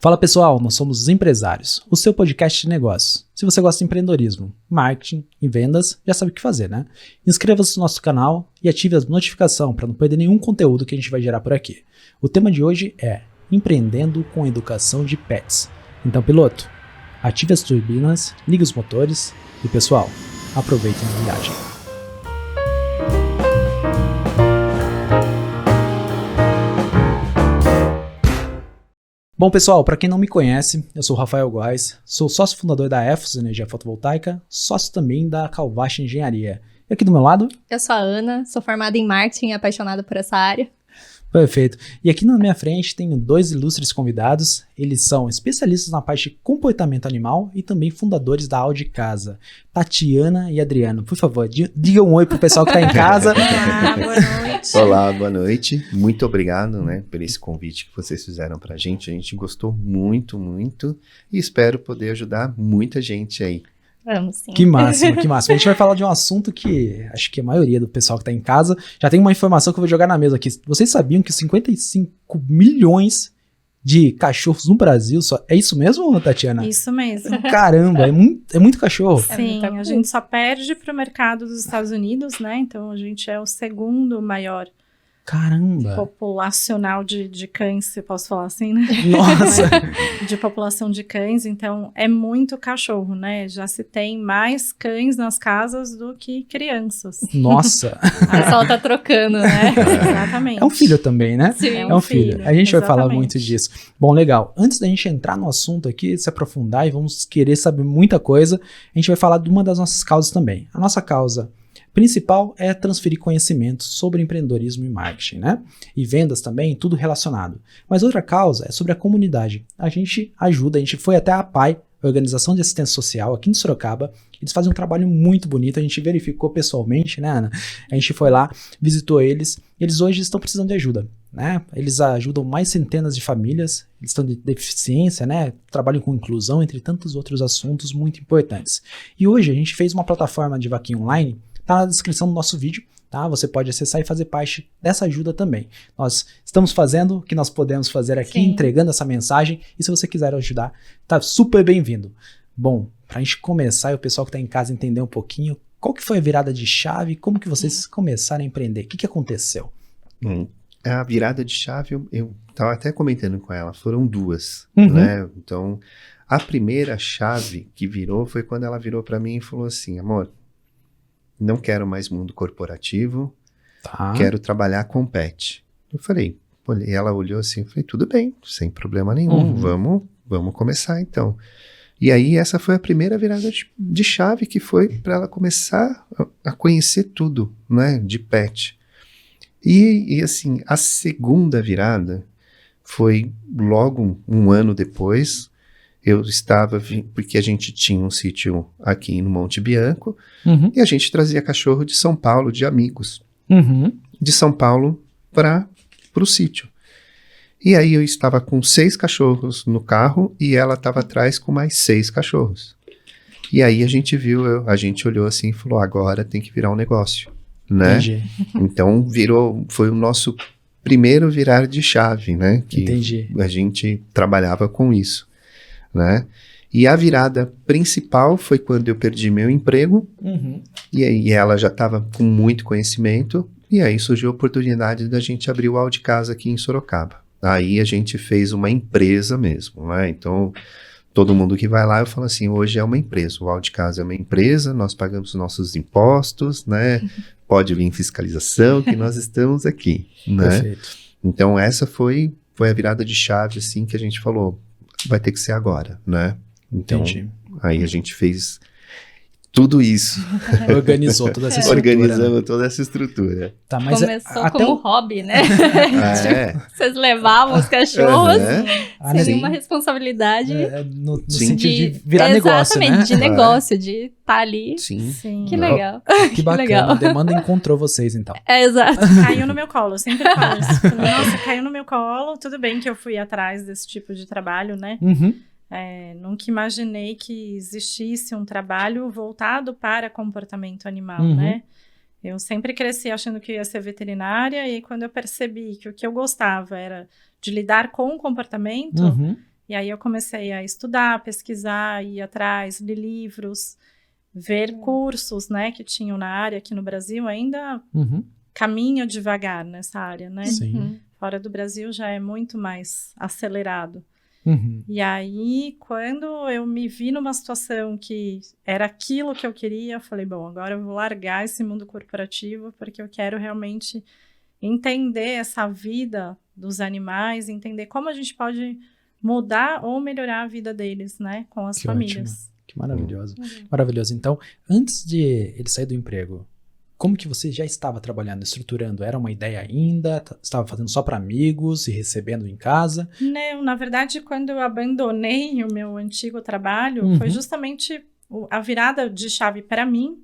Fala pessoal, nós somos os Empresários, o seu podcast de negócios. Se você gosta de empreendedorismo, marketing e vendas, já sabe o que fazer, né? Inscreva-se no nosso canal e ative a notificação para não perder nenhum conteúdo que a gente vai gerar por aqui. O tema de hoje é Empreendendo com Educação de Pets. Então, piloto, ative as turbinas, ligue os motores e, pessoal, aproveitem a viagem. Bom, pessoal, para quem não me conhece, eu sou o Rafael Góes, sou sócio fundador da EFOS Energia Fotovoltaica, sócio também da Calvache Engenharia. E aqui do meu lado? Eu sou a Ana, sou formada em marketing e apaixonada por essa área. Perfeito. E aqui na minha frente tenho dois ilustres convidados. Eles são especialistas na parte de comportamento animal e também fundadores da Audi Casa, Tatiana e Adriano. Por favor, digam um oi pro pessoal que está em casa. Olá, boa noite. Olá, boa noite. Muito obrigado, por esse convite que vocês fizeram pra gente. A gente gostou muito, muito e espero poder ajudar muita gente aí. Vamos sim. Que máximo, que máximo. A gente vai falar de um assunto que acho que a maioria do pessoal que está em casa já tem uma informação que eu vou jogar na mesa aqui. Vocês sabiam que 55 milhões de cachorros no Brasil, é isso mesmo, Tatiana? Isso mesmo. Caramba, é muito cachorro. Sim, a gente só perde para o mercado dos Estados Unidos, né? Então a gente é o segundo maior Caramba. populacional de cães, se eu posso falar assim, né? Nossa. De população de cães, então é muito cachorro, né? Já se tem mais cães nas casas do que crianças. Nossa. O pessoal tá trocando, né? Exatamente. É um filho também, né? Sim. É um filho. A gente vai falar exatamente. muito disso. Bom, legal. Antes da gente entrar no assunto aqui, se aprofundar e vamos querer saber muita coisa, a gente vai falar de uma das nossas causas também. A nossa causa principal é transferir conhecimento sobre empreendedorismo e marketing, né? E vendas também, tudo relacionado. Mas outra causa é sobre a comunidade. A gente foi até a PAI, Organização de Assistência Social, aqui em Sorocaba. Eles fazem um trabalho muito bonito, a gente verificou pessoalmente, né, Ana? A gente foi lá, visitou eles, eles hoje estão precisando de ajuda, né? Eles ajudam mais centenas de famílias, eles estão de deficiência, né? Trabalham com inclusão, entre tantos outros assuntos muito importantes. E hoje a gente fez uma plataforma de vaquinha online. Tá na descrição do nosso vídeo, tá? Você pode acessar e fazer parte dessa ajuda também. Nós estamos fazendo o que nós podemos fazer aqui, Sim. entregando essa mensagem, e se você quiser ajudar, tá super bem-vindo. Bom, pra gente começar e o pessoal que tá em casa entender um pouquinho, qual que foi a virada de chave, como que vocês começaram a empreender? O que aconteceu? A virada de chave, eu estava até comentando com ela, foram duas, Uhum. né? Então, a primeira chave que virou foi quando ela virou para mim e falou assim, amor, não quero mais mundo corporativo, Tá. quero trabalhar com pet. Eu falei, e ela olhou assim, eu falei, tudo bem, sem problema nenhum, vamos começar então. E aí essa foi a primeira virada de chave que foi para ela começar a conhecer tudo, né, de pet. E assim, a segunda virada foi logo um ano depois. Eu estava, porque a gente tinha um sítio aqui no Monte Bianco, Uhum. e a gente trazia cachorro de São Paulo, de amigos, Uhum. de São Paulo para o sítio. E aí eu estava com 6 cachorros no carro e ela estava atrás com mais 6 cachorros. E aí a gente viu, a gente olhou assim e falou, agora tem que virar um negócio, né? Entendi. Então foi o nosso primeiro virar de chave, né? Que Entendi. a gente trabalhava com isso, né? E a virada principal foi quando eu perdi meu emprego, Uhum. e aí ela já estava com muito conhecimento, e aí surgiu a oportunidade da gente abrir o Audi Casa aqui em Sorocaba. Aí a gente fez uma empresa mesmo, né? Então, todo mundo que vai lá, eu falo assim, hoje é uma empresa, o Audi Casa é uma empresa, nós pagamos nossos impostos, né? Pode vir fiscalização, que nós estamos aqui, né? Perfeito. Então, essa foi a virada de chave, assim, que a gente falou, vai ter que ser agora, né? Então, Entendi. aí a gente fez tudo isso. Organizou toda essa estrutura. Organizamos toda essa estrutura. Tá, mas Começou até como hobby, né? É. Vocês levavam os cachorros Uhum. sem nenhuma responsabilidade. no Sim. sentido de virar negócio, né? Exatamente, de negócio, de estar ali. Sim. Sim. Que legal. Que bacana, legal. a demanda encontrou vocês, então. É, exato. Caiu no meu colo, eu sempre falo isso. Falei, nossa, caiu no meu colo, tudo bem que eu fui atrás desse tipo de trabalho, né? Uhum. Nunca imaginei que existisse um trabalho voltado para comportamento animal, Uhum. né? Eu sempre cresci achando que ia ser veterinária, e aí quando eu percebi que o que eu gostava era de lidar com o comportamento, Uhum. E aí eu comecei a estudar, pesquisar, ir atrás, ler livros, ver cursos, né, que tinham na área aqui no Brasil, ainda caminho devagar nessa área, né? Sim. Fora do Brasil já é muito mais acelerado. Uhum. E aí, quando eu me vi numa situação que era aquilo que eu queria, eu falei, bom, agora eu vou largar esse mundo corporativo, porque eu quero realmente entender essa vida dos animais, entender como a gente pode mudar ou melhorar a vida deles, né, com as Que famílias. ótimo. Que maravilhoso. Maravilhoso. Então, antes de ele sair do emprego, como que você já estava trabalhando, estruturando? Era uma ideia ainda? Estava fazendo só para amigos e recebendo em casa? Não, na verdade, quando eu abandonei o meu antigo trabalho, foi justamente a virada de chave para mim.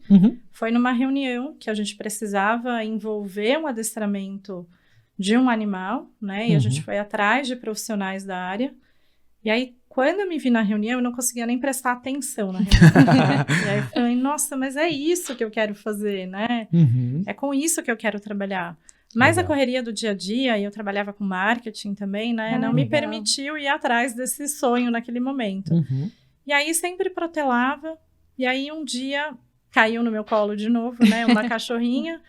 Foi numa reunião que a gente precisava envolver um adestramento de um animal, né? E a gente foi atrás de profissionais da área. E aí, quando eu me vi na reunião, eu não conseguia nem prestar atenção na reunião. E aí eu falei, nossa, mas é isso que eu quero fazer, né? É com isso que eu quero trabalhar. Mas a correria do dia a dia, e eu trabalhava com marketing também, né? Não me permitiu ir atrás desse sonho naquele momento. E aí sempre protelava. E aí um dia caiu no meu colo de novo, né? Uma cachorrinha,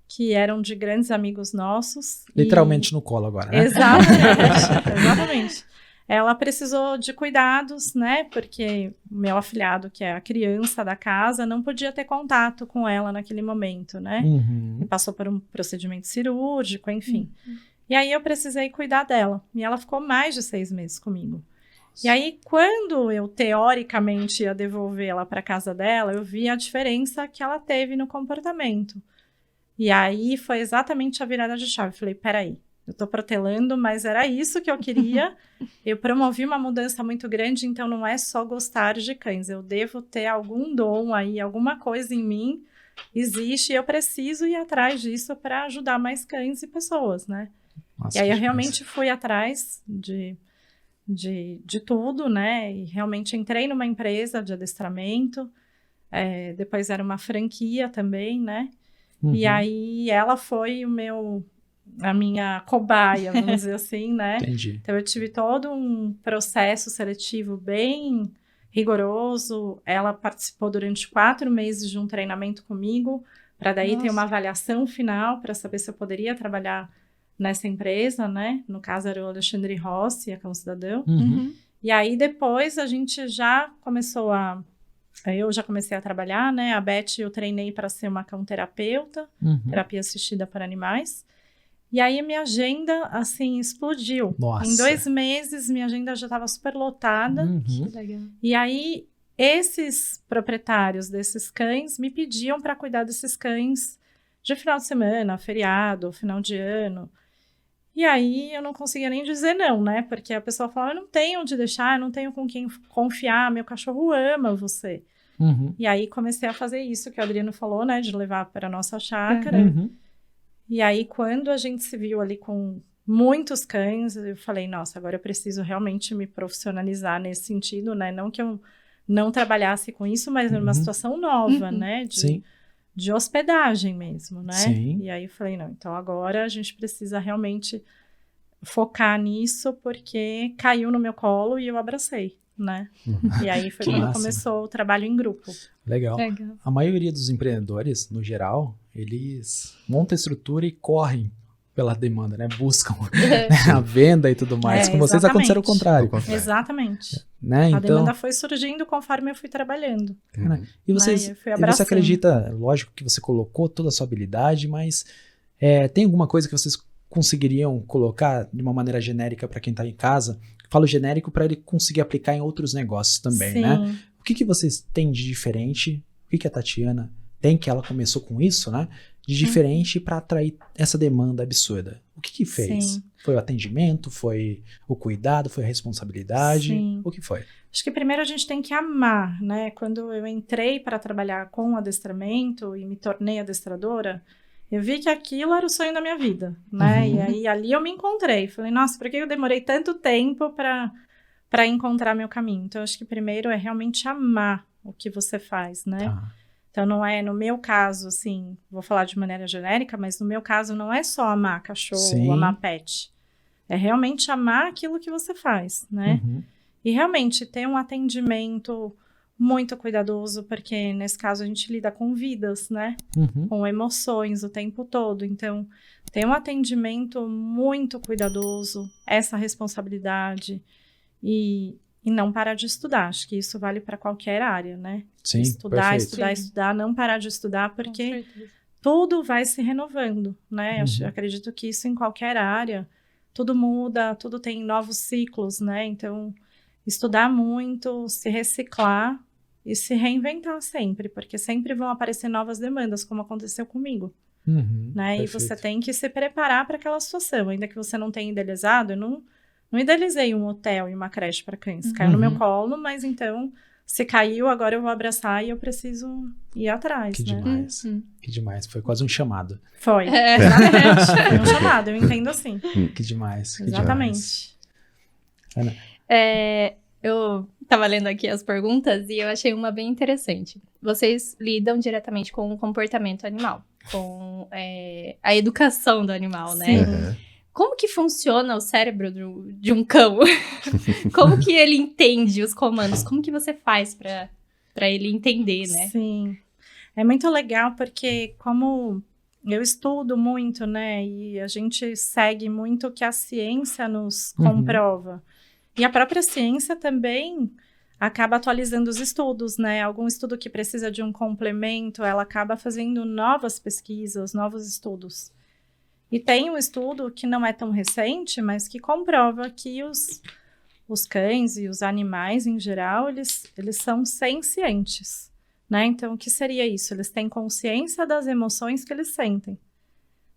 que eram de grandes amigos nossos. Literalmente no colo agora, né? Exatamente, exatamente. Ela precisou de cuidados, né? Porque o meu afilhado, que é a criança da casa, não podia ter contato com ela naquele momento, né? E passou por um procedimento cirúrgico, enfim. E aí eu precisei cuidar dela. E ela ficou mais de 6 meses comigo. E aí, quando eu, teoricamente, ia devolvê-la para casa dela, eu vi a diferença que ela teve no comportamento. E aí, foi exatamente a virada de chave. Falei, peraí, eu tô protelando, mas era isso que eu queria. Eu promovi uma mudança muito grande, então não é só gostar de cães. Eu devo ter algum dom aí, alguma coisa em mim existe e eu preciso ir atrás disso para ajudar mais cães e pessoas, né? Nossa, e aí eu realmente fui atrás de tudo, né? E realmente entrei numa empresa de adestramento. Depois era uma franquia também, né? E aí ela foi a minha cobaia, vamos dizer assim, né? Entendi. Então eu tive todo um processo seletivo bem rigoroso. Ela participou durante 4 meses de um treinamento comigo, para daí ter uma avaliação final para saber se eu poderia trabalhar nessa empresa, né? No caso era o Alexandre Rossi, a Cão Cidadão. E aí depois a gente já começou eu já comecei a trabalhar, né? A Beth eu treinei para ser uma cão-terapeuta, terapia assistida para animais. E aí minha agenda, assim, explodiu. Nossa. Em 2 meses, minha agenda já estava super lotada. Que legal. E aí, esses proprietários desses cães me pediam para cuidar desses cães de final de semana, feriado, final de ano. E aí, eu não conseguia nem dizer não, né? Porque a pessoa falava, eu não tenho onde deixar, eu não tenho com quem confiar, meu cachorro ama você. E aí, comecei a fazer isso que o Adriano falou, né? De levar para a nossa chácara. E aí, quando a gente se viu ali com muitos cães, eu falei, nossa, agora eu preciso realmente me profissionalizar nesse sentido, né? Não que eu não trabalhasse com isso, mas numa situação nova, né? De hospedagem mesmo, né? Sim. E aí eu falei, não, então agora a gente precisa realmente focar nisso, porque caiu no meu colo e eu abracei, né? E aí foi Que quando massa. começou o trabalho em grupo. Legal. A maioria dos empreendedores, no geral, eles montam a estrutura e correm pela demanda, né? Buscam a venda e tudo mais. Com vocês aconteceu o contrário. Exatamente. Né? A Então, demanda foi surgindo conforme eu fui trabalhando. e vocês, eu fui e você abraçando. acredita, lógico que você colocou toda a sua habilidade, mas tem alguma coisa que vocês conseguiriam colocar de uma maneira genérica para quem está em casa? Falo genérico para ele conseguir aplicar em outros negócios também, Sim. né? O que vocês têm de diferente? O que a Tatiana tem, que ela começou com isso, né? De diferente para atrair essa demanda absurda. O que fez? Sim. Foi o atendimento? Foi o cuidado? Foi a responsabilidade? Sim. O que foi? Acho que primeiro a gente tem que amar, né? Quando eu entrei para trabalhar com adestramento e me tornei adestradora, eu vi que aquilo era o sonho da minha vida, né? E aí ali eu me encontrei. Falei, nossa, por que eu demorei tanto tempo para encontrar meu caminho? Então, acho que primeiro é realmente amar o que você faz, né? Tá. Então, não é, no meu caso, assim, vou falar de maneira genérica, mas no meu caso não é só amar cachorro, Sim. amar pet. É realmente amar aquilo que você faz, né? E realmente ter um atendimento muito cuidadoso, porque nesse caso a gente lida com vidas, né? Com emoções o tempo todo. Então, ter um atendimento muito cuidadoso, essa responsabilidade e não parar de estudar. Acho que isso vale para qualquer área, né? Sim, Estudar, perfeito. estudar, estudar, não parar de estudar, porque tudo vai se renovando, né? Acredito que isso em qualquer área, tudo muda, tudo tem novos ciclos, né? Então, estudar muito, se reciclar e se reinventar sempre, porque sempre vão aparecer novas demandas, como aconteceu comigo, né? Perfeito. E você tem que se preparar para aquela situação, ainda que você não tenha idealizado. Eu não idealizei um hotel e uma creche para cães, caiu no meu colo, mas então, se caiu, agora eu vou abraçar e eu preciso ir atrás, Que né? demais, que demais. Foi quase um chamado. Foi, exatamente. Foi um chamado, eu entendo assim. Que demais, que Exatamente. demais. Ana? Eu tava lendo aqui as perguntas e eu achei uma bem interessante. Vocês lidam diretamente com o comportamento animal, com a educação do animal, né? Uhum. Como que funciona o cérebro de um cão? Como que ele entende os comandos? Como que você faz pra ele entender, né? Sim. É muito legal porque como eu estudo muito, né? E a gente segue muito o que a ciência nos comprova. E a própria ciência também acaba atualizando os estudos, né? Algum estudo que precisa de um complemento, ela acaba fazendo novas pesquisas, novos estudos. E tem um estudo que não é tão recente, mas que comprova que os cães e os animais, em geral, eles são sencientes, né? Então, o que seria isso? Eles têm consciência das emoções que eles sentem,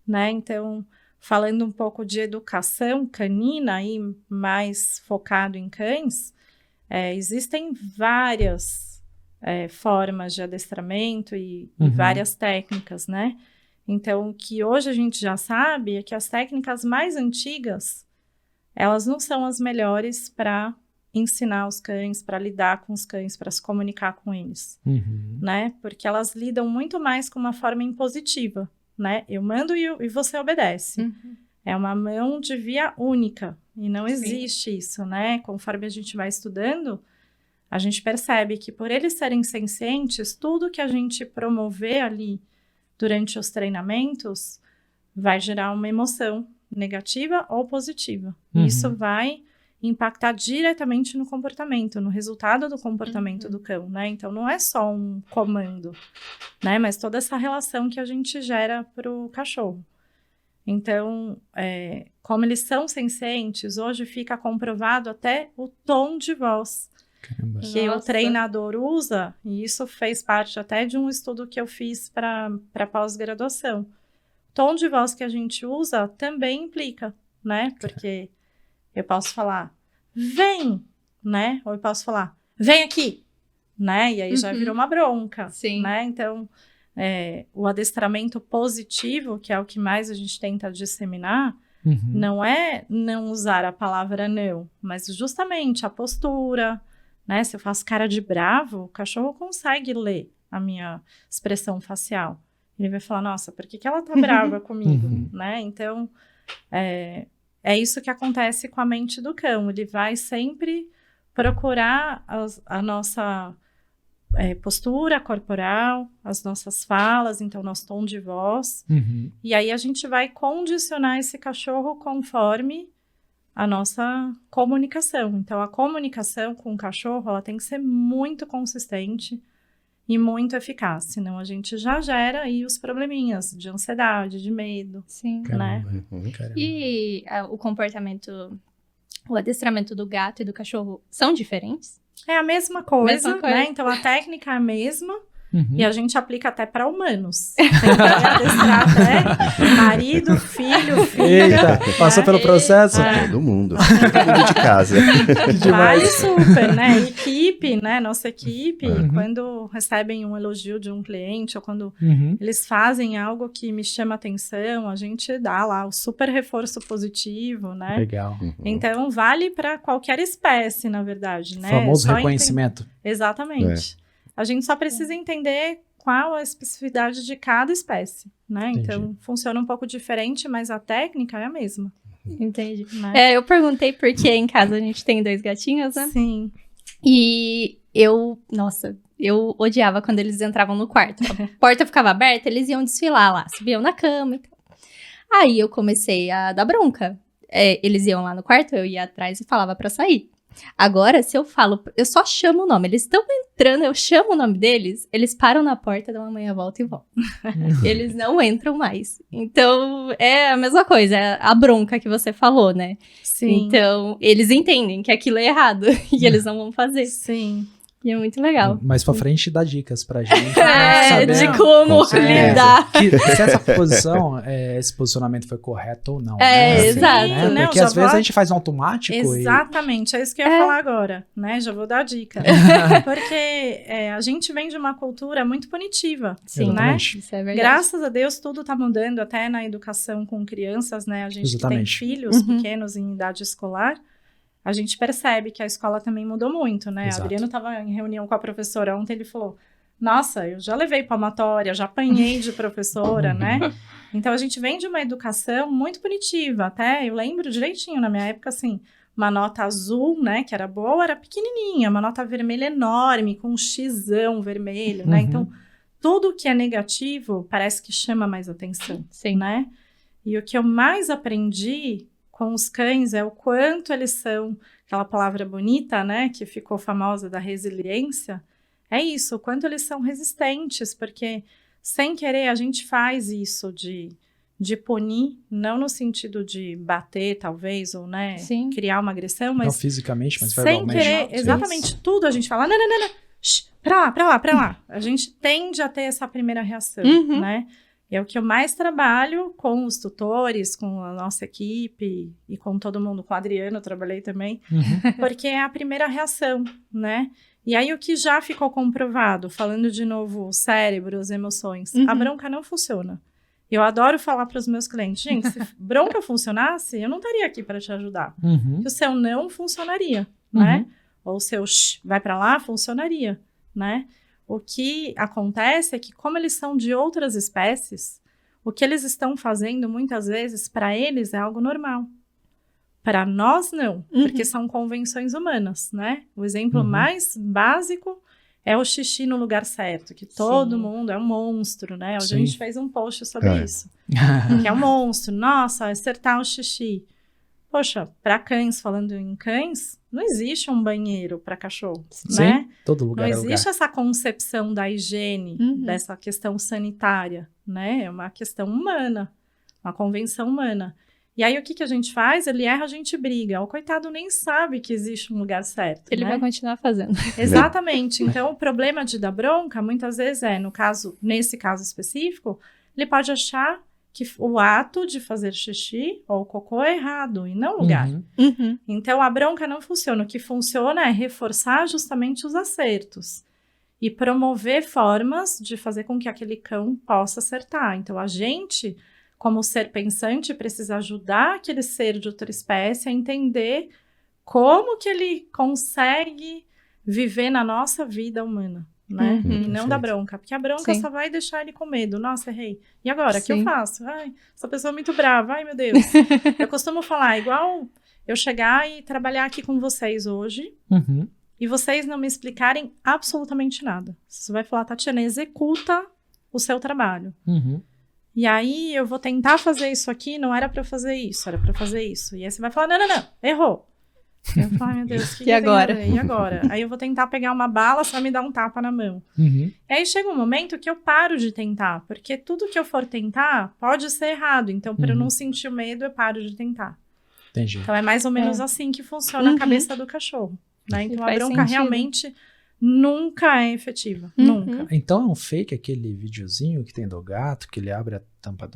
né? Então, falando um pouco de educação canina, aí mais focado em cães, existem várias formas de adestramento e várias técnicas, né? Então, o que hoje a gente já sabe é que as técnicas mais antigas, elas não são as melhores para ensinar os cães, para lidar com os cães, para se comunicar com eles, né? Porque elas lidam muito mais com uma forma impositiva, né? Eu mando e você obedece. É uma mão de via única e não existe isso, né? Conforme a gente vai estudando, a gente percebe que por eles serem sencientes, tudo que a gente promover ali durante os treinamentos vai gerar uma emoção negativa ou positiva. Isso vai impactar diretamente no comportamento, no resultado do comportamento do cão, né? Então, não é só um comando, né? Mas toda essa relação que a gente gera para o cachorro. Então, como eles são sencientes, hoje fica comprovado até o tom de voz. Caramba. Que o treinador usa, e isso fez parte até de um estudo que eu fiz para pós-graduação. O tom de voz que a gente usa também implica, né? Porque eu posso falar, vem, né? Ou eu posso falar, vem aqui, né? E aí já virou uma bronca, né? Então, o adestramento positivo, que é o que mais a gente tenta disseminar, não é não usar a palavra não, mas justamente a postura, né? Se eu faço cara de bravo, o cachorro consegue ler a minha expressão facial. Ele vai falar, nossa, por que ela tá brava comigo, né? Então, é isso que acontece com a mente do cão. Ele vai sempre procurar a nossa postura corporal, as nossas falas, então, nosso tom de voz. E aí a gente vai condicionar esse cachorro conforme a nossa comunicação. Então, a comunicação com o cachorro, ela tem que ser muito consistente e muito eficaz, senão a gente já gera aí os probleminhas de ansiedade, de medo, né? E o comportamento, o adestramento do gato e do cachorro são diferentes? É a mesma coisa, né? Então, a técnica é a mesma. E a gente aplica até para humanos. Tem que adestrar até marido, filho. Eita, passou pelo processo? Todo mundo de casa. Vale super, né? Equipe, né? Nossa equipe, quando recebem um elogio de um cliente ou quando eles fazem algo que me chama atenção, a gente dá lá o super reforço positivo, né? Legal. Então, vale para qualquer espécie, na verdade, né? Famoso reconhecimento. Exatamente. A gente só precisa entender qual a especificidade de cada espécie, né? Entendi. Então, funciona um pouco diferente, mas a técnica é a mesma. Entendi. Né? Eu perguntei porque em casa a gente tem 2 gatinhos, né? Sim. E eu odiava quando eles entravam no quarto. A porta ficava aberta, eles iam desfilar lá, subiam na cama e tal. Aí eu comecei a dar bronca. Eles iam lá no quarto, eu ia atrás e falava pra sair. Agora, se eu falo, eu só chamo o nome. Eles estão entrando, eu chamo o nome deles, eles param na porta, dão uma meia volta e voltam. Eles não entram mais. Então, é a mesma coisa, é a bronca que você falou, né? Sim. Então, eles entendem que aquilo é errado e eles não vão fazer. Sim. E é muito legal. Mais pra frente dá dicas pra gente. De saber como Com certeza. lidar. se essa posição, esse posicionamento foi correto ou não. Né? Exato. Né? Não, Porque já às vezes vou- a gente faz um automático Exatamente, é isso que eu ia falar agora, né? Já vou dar a dica. Porque a gente vem de uma cultura muito punitiva, Sim, né? Exatamente. Isso é verdade. Graças a Deus, tudo tá mudando, até na educação com crianças, né? A gente que tem Exatamente. filhos Uhum. pequenos em idade escolar, a gente percebe que a escola também mudou muito, né? Exato. Adriano estava em reunião com a professora ontem, ele falou, nossa, eu já levei palmatória, já apanhei de professora, né? Então, a gente vem de uma educação muito punitiva, até eu lembro direitinho, na minha época, assim, uma nota azul, né, que era boa, era pequenininha, uma nota vermelha enorme, com um xizão vermelho, né? Uhum. Então, tudo que é negativo parece que chama mais atenção, Sim. né? E o que eu mais aprendi com os cães é o quanto eles são, aquela palavra bonita, né, que ficou famosa da resiliência, é isso, o quanto eles são resistentes, porque sem querer a gente faz isso de punir, não no sentido de bater, talvez, ou, né, Sim. criar uma agressão, Não mas fisicamente, mas sem verbalmente. querer, Sim. exatamente tudo a gente fala, não, não, não, não, shh, pra lá. A gente tende a ter essa primeira reação, Uhum. né? É o que eu mais trabalho com os tutores, com a nossa equipe e com todo mundo, com o Adriano, eu trabalhei também, Uhum. porque é a primeira reação, né? E aí o que já ficou comprovado, falando de novo cérebros, emoções, a Uhum. bronca não funciona. Eu adoro falar para os meus clientes, gente, se bronca funcionasse, eu não estaria aqui para te ajudar. Uhum. Que o seu não funcionaria, né? Ou o seu shh, vai para lá, funcionaria, né? O que acontece é que, como eles são de outras espécies, o que eles estão fazendo, muitas vezes, para eles é algo normal. Para nós, não, porque são convenções humanas, né? O exemplo Uhum. mais básico é o xixi no lugar certo, que todo Sim. mundo é um monstro, né? Hoje a Sim. gente fez um post sobre É. isso. Que é um monstro. Nossa, acertar o xixi. Poxa, para cães, falando em cães, não existe um banheiro para cachorro, Sim, né? todo Não lugar é lugar. existe essa concepção da higiene, Uhum. dessa questão sanitária, né? É uma questão humana, uma convenção humana. E aí, o que a gente faz? Ele erra, a gente briga. O coitado nem sabe que existe um lugar certo, Ele né? vai continuar fazendo. Exatamente. Então, o problema de dar bronca, muitas vezes nesse caso específico, ele pode achar que o ato de fazer xixi ou cocô é errado e não o lugar. Uhum. Uhum. Então, a bronca não funciona. O que funciona é reforçar justamente os acertos e promover formas de fazer com que aquele cão possa acertar. Então, a gente, como ser pensante, precisa ajudar aquele ser de outra espécie a entender como que ele consegue viver na nossa vida humana, né? Uhum. E não Perfeito. da bronca, porque a bronca Sim. só vai deixar ele com medo. Nossa, errei. E agora, o que eu Sim. faço? Ai, essa pessoa é muito brava. Ai, meu Deus. Eu costumo falar, igual eu chegar e trabalhar aqui com vocês hoje Uhum. e vocês não me explicarem absolutamente nada. Você vai falar, Tatiana, executa o seu trabalho. Uhum. E aí eu vou tentar fazer isso aqui, não era pra eu fazer isso, era pra eu fazer isso. E aí você vai falar, não, errou. Eu falo, ai meu Deus, o que E que eu tenho a agora? ver? E agora? Aí eu vou tentar pegar uma bala, você vai me dar um tapa na mão. Uhum. E aí chega um momento que eu paro de tentar, porque tudo que eu for tentar pode ser errado. Então, para eu não sentir o medo, eu paro de tentar. Entendi. Então, é mais ou menos assim que funciona Uhum. a cabeça do cachorro, né? Então, a Faz bronca sentido. realmente nunca é efetiva. Uhum. Nunca. Então é um fake aquele videozinho que tem do gato, que ele abre a tampa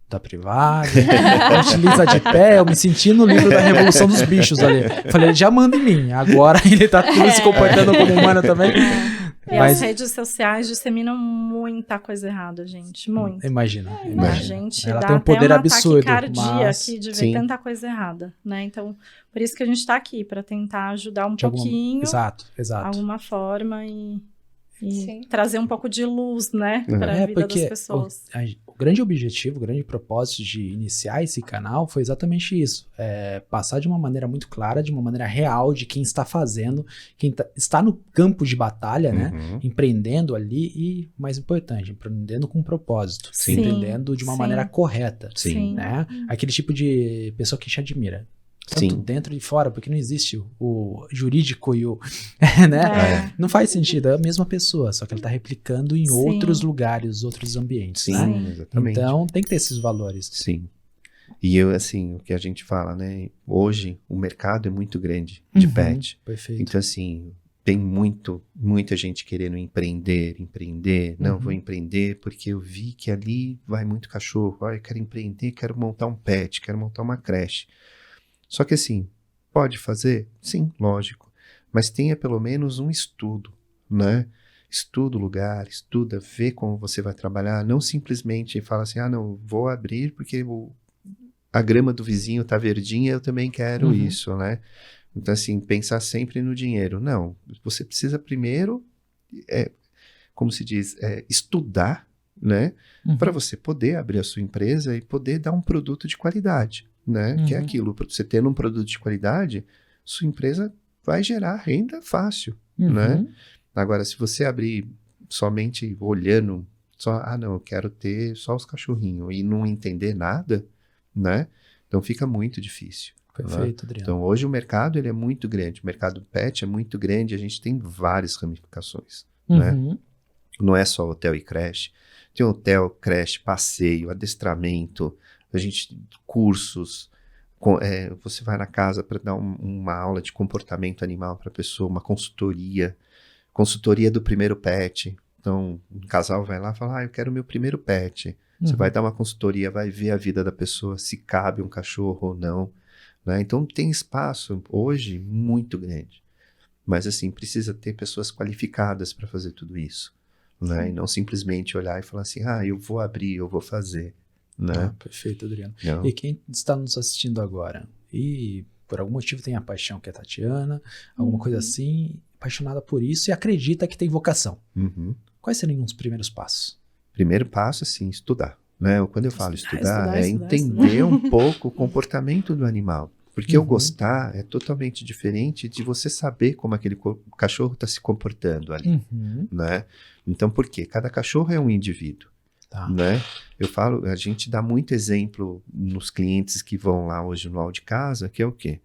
da privada, utiliza de pé. Eu me senti no livro da Revolução dos Bichos ali. Falei, ele já manda em mim. Agora ele tá tudo se comportando como humano também. E Mas as redes sociais disseminam muita coisa errada, gente. Muito. imagina. A imagina. gente Ela dá tem um até poder uma absurdo, taquicardia mas aqui de ver sim. tanta coisa errada, né? Então, por isso que a gente tá aqui, para tentar ajudar um de alguma- pouquinho, Exato. alguma forma e Sim. trazer um pouco de luz, né, para a É vida porque das pessoas. o grande objetivo, o grande propósito de iniciar esse canal foi exatamente isso. Passar de uma maneira muito clara, de uma maneira real, de quem está fazendo, quem está no campo de batalha, né? Empreendendo ali e, mais importante, empreendendo com propósito. Sim. Empreendendo de uma maneira correta. Sim. Né? Aquele tipo de pessoa que te admira. Tanto dentro e fora, porque não existe o jurídico e o... né? Não faz sentido, é a mesma pessoa, só que ela está replicando em outros lugares, outros ambientes. Sim, né? exatamente. Então tem que ter esses valores. Sim. E eu, assim, o que a gente fala, né? Hoje o mercado é muito grande de pet. Perfeito. Então, assim, tem muita gente querendo empreender. Não, vou empreender porque eu vi que ali vai muito cachorro. Eu quero empreender, quero montar um pet, quero montar uma creche. Só que assim, pode fazer? Sim, lógico. Mas tenha pelo menos um estudo, né? Estuda o lugar, vê como você vai trabalhar. Não simplesmente fala assim, não, vou abrir porque a grama do vizinho tá verdinha, eu também quero isso, né? Então assim, pensar sempre no dinheiro. Não, você precisa primeiro, como se diz, estudar, né? Para você poder abrir a sua empresa e poder dar um produto de qualidade. Né? Que é aquilo, você tendo um produto de qualidade, sua empresa vai gerar renda fácil, né? Agora, se você abrir somente olhando, não, eu quero ter só os cachorrinhos e não entender nada, né? Então fica muito difícil. Perfeito, né? Adriano. Então hoje o mercado ele é muito grande, o mercado pet é muito grande, a gente tem várias ramificações, né? Não é só hotel e creche, tem hotel, creche, passeio, adestramento, cursos, você vai na casa para dar uma aula de comportamento animal para a pessoa, uma consultoria do primeiro pet. Então, um casal vai lá e fala, eu quero o meu primeiro pet. Você vai dar uma consultoria, vai ver a vida da pessoa, se cabe um cachorro ou não. Né? Então, tem espaço hoje muito grande. Mas, assim, precisa ter pessoas qualificadas para fazer tudo isso. Né? E não simplesmente olhar e falar assim, eu vou abrir, eu vou fazer. Né? Perfeito, Adriano. Não. E quem está nos assistindo agora e por algum motivo tem a paixão que é a Tatiana, alguma coisa assim, apaixonada por isso e acredita que tem vocação. Quais seriam os primeiros passos? Primeiro passo, assim, estudar. Né? Quando eu falo estudar, entender um pouco o comportamento do animal. Porque eu gostar é totalmente diferente de você saber como aquele cachorro está se comportando ali. Né? Então, por quê? Cada cachorro é um indivíduo. Né? Eu falo, a gente dá muito exemplo nos clientes que vão lá hoje no Aula de Casa, que é o quê?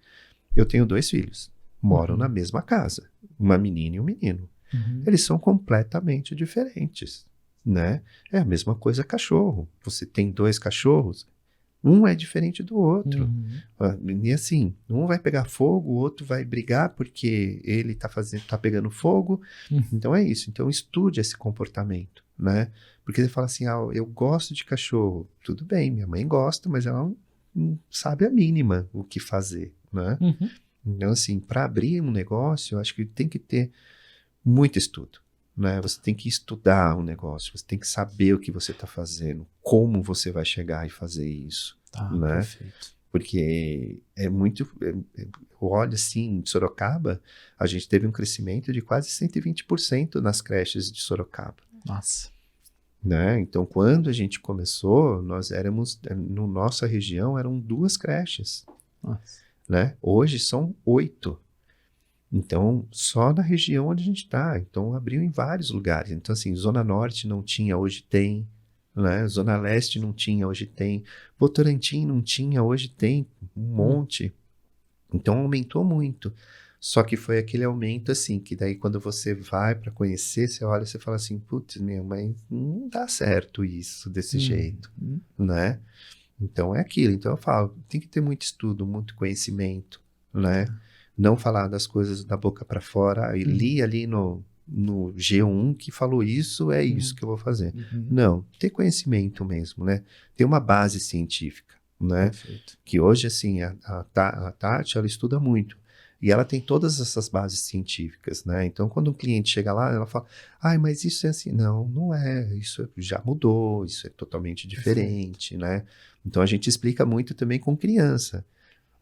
Eu tenho 2 filhos, moram na mesma casa, uma menina e um menino. Eles são completamente diferentes, né? É a mesma coisa cachorro. Você tem 2 cachorros, um é diferente do outro. E assim, um vai pegar fogo, o outro vai brigar porque ele tá pegando fogo. Então é isso. Então estude esse comportamento, né? Porque você fala assim, eu gosto de cachorro. Tudo bem, minha mãe gosta, mas ela não sabe a mínima o que fazer, né? Então assim, para abrir um negócio, eu acho que tem que ter muito estudo. Né? Você tem que estudar o negócio, você tem que saber o que você está fazendo, como você vai chegar e fazer isso. Né? Perfeito. Porque é muito... olha assim, em Sorocaba, a gente teve um crescimento de quase 120% nas creches de Sorocaba. Nossa. Né? Então, quando a gente começou, nós éramos... Na nossa região, eram 2 creches. Nossa. Né? Hoje são 8. Então, só na região onde a gente está. Então, abriu em vários lugares. Então, assim, Zona Norte não tinha, hoje tem. Né? Zona Leste não tinha, hoje tem. Votorantim não tinha, hoje tem. Um monte. Então, aumentou muito. Só que foi aquele aumento, assim, que daí quando você vai para conhecer, você olha e você fala assim, putz, mas não dá certo isso desse jeito, né? Então, é aquilo. Então, eu falo, tem que ter muito estudo, muito conhecimento, né? Não falar das coisas da boca para fora. E li ali no G1 que falou isso, é isso que eu vou fazer. Não, ter conhecimento mesmo, né? Ter uma base científica, né? Perfeito. Que hoje, assim, a Tati, ela estuda muito. E ela tem todas essas bases científicas, né? Então, quando um cliente chega lá, ela fala, mas isso é assim. Não, não é. Isso já mudou, isso é totalmente diferente, né? Então, a gente explica muito também com criança.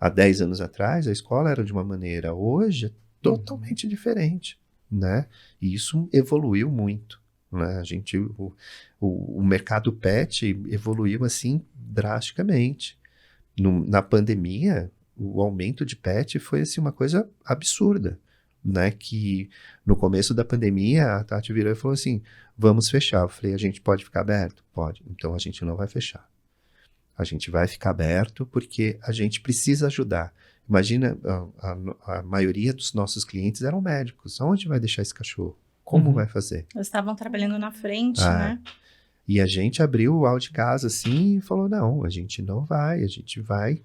Há 10 anos atrás, a escola era de uma maneira. Hoje, é totalmente diferente, né? E isso evoluiu muito, né? O mercado pet evoluiu assim drasticamente. Na pandemia, o aumento de pet foi assim, uma coisa absurda, né? Que no começo da pandemia, a Tati virou e falou assim, vamos fechar. Eu falei, a gente pode ficar aberto? Pode. Então a gente não vai fechar. A gente vai ficar aberto porque a gente precisa ajudar. Imagina, a maioria dos nossos clientes eram médicos. Aonde vai deixar esse cachorro? Como vai fazer? Eles estavam trabalhando na frente, né? E a gente abriu o áudio de casa assim e falou, não, a gente não vai, a gente vai.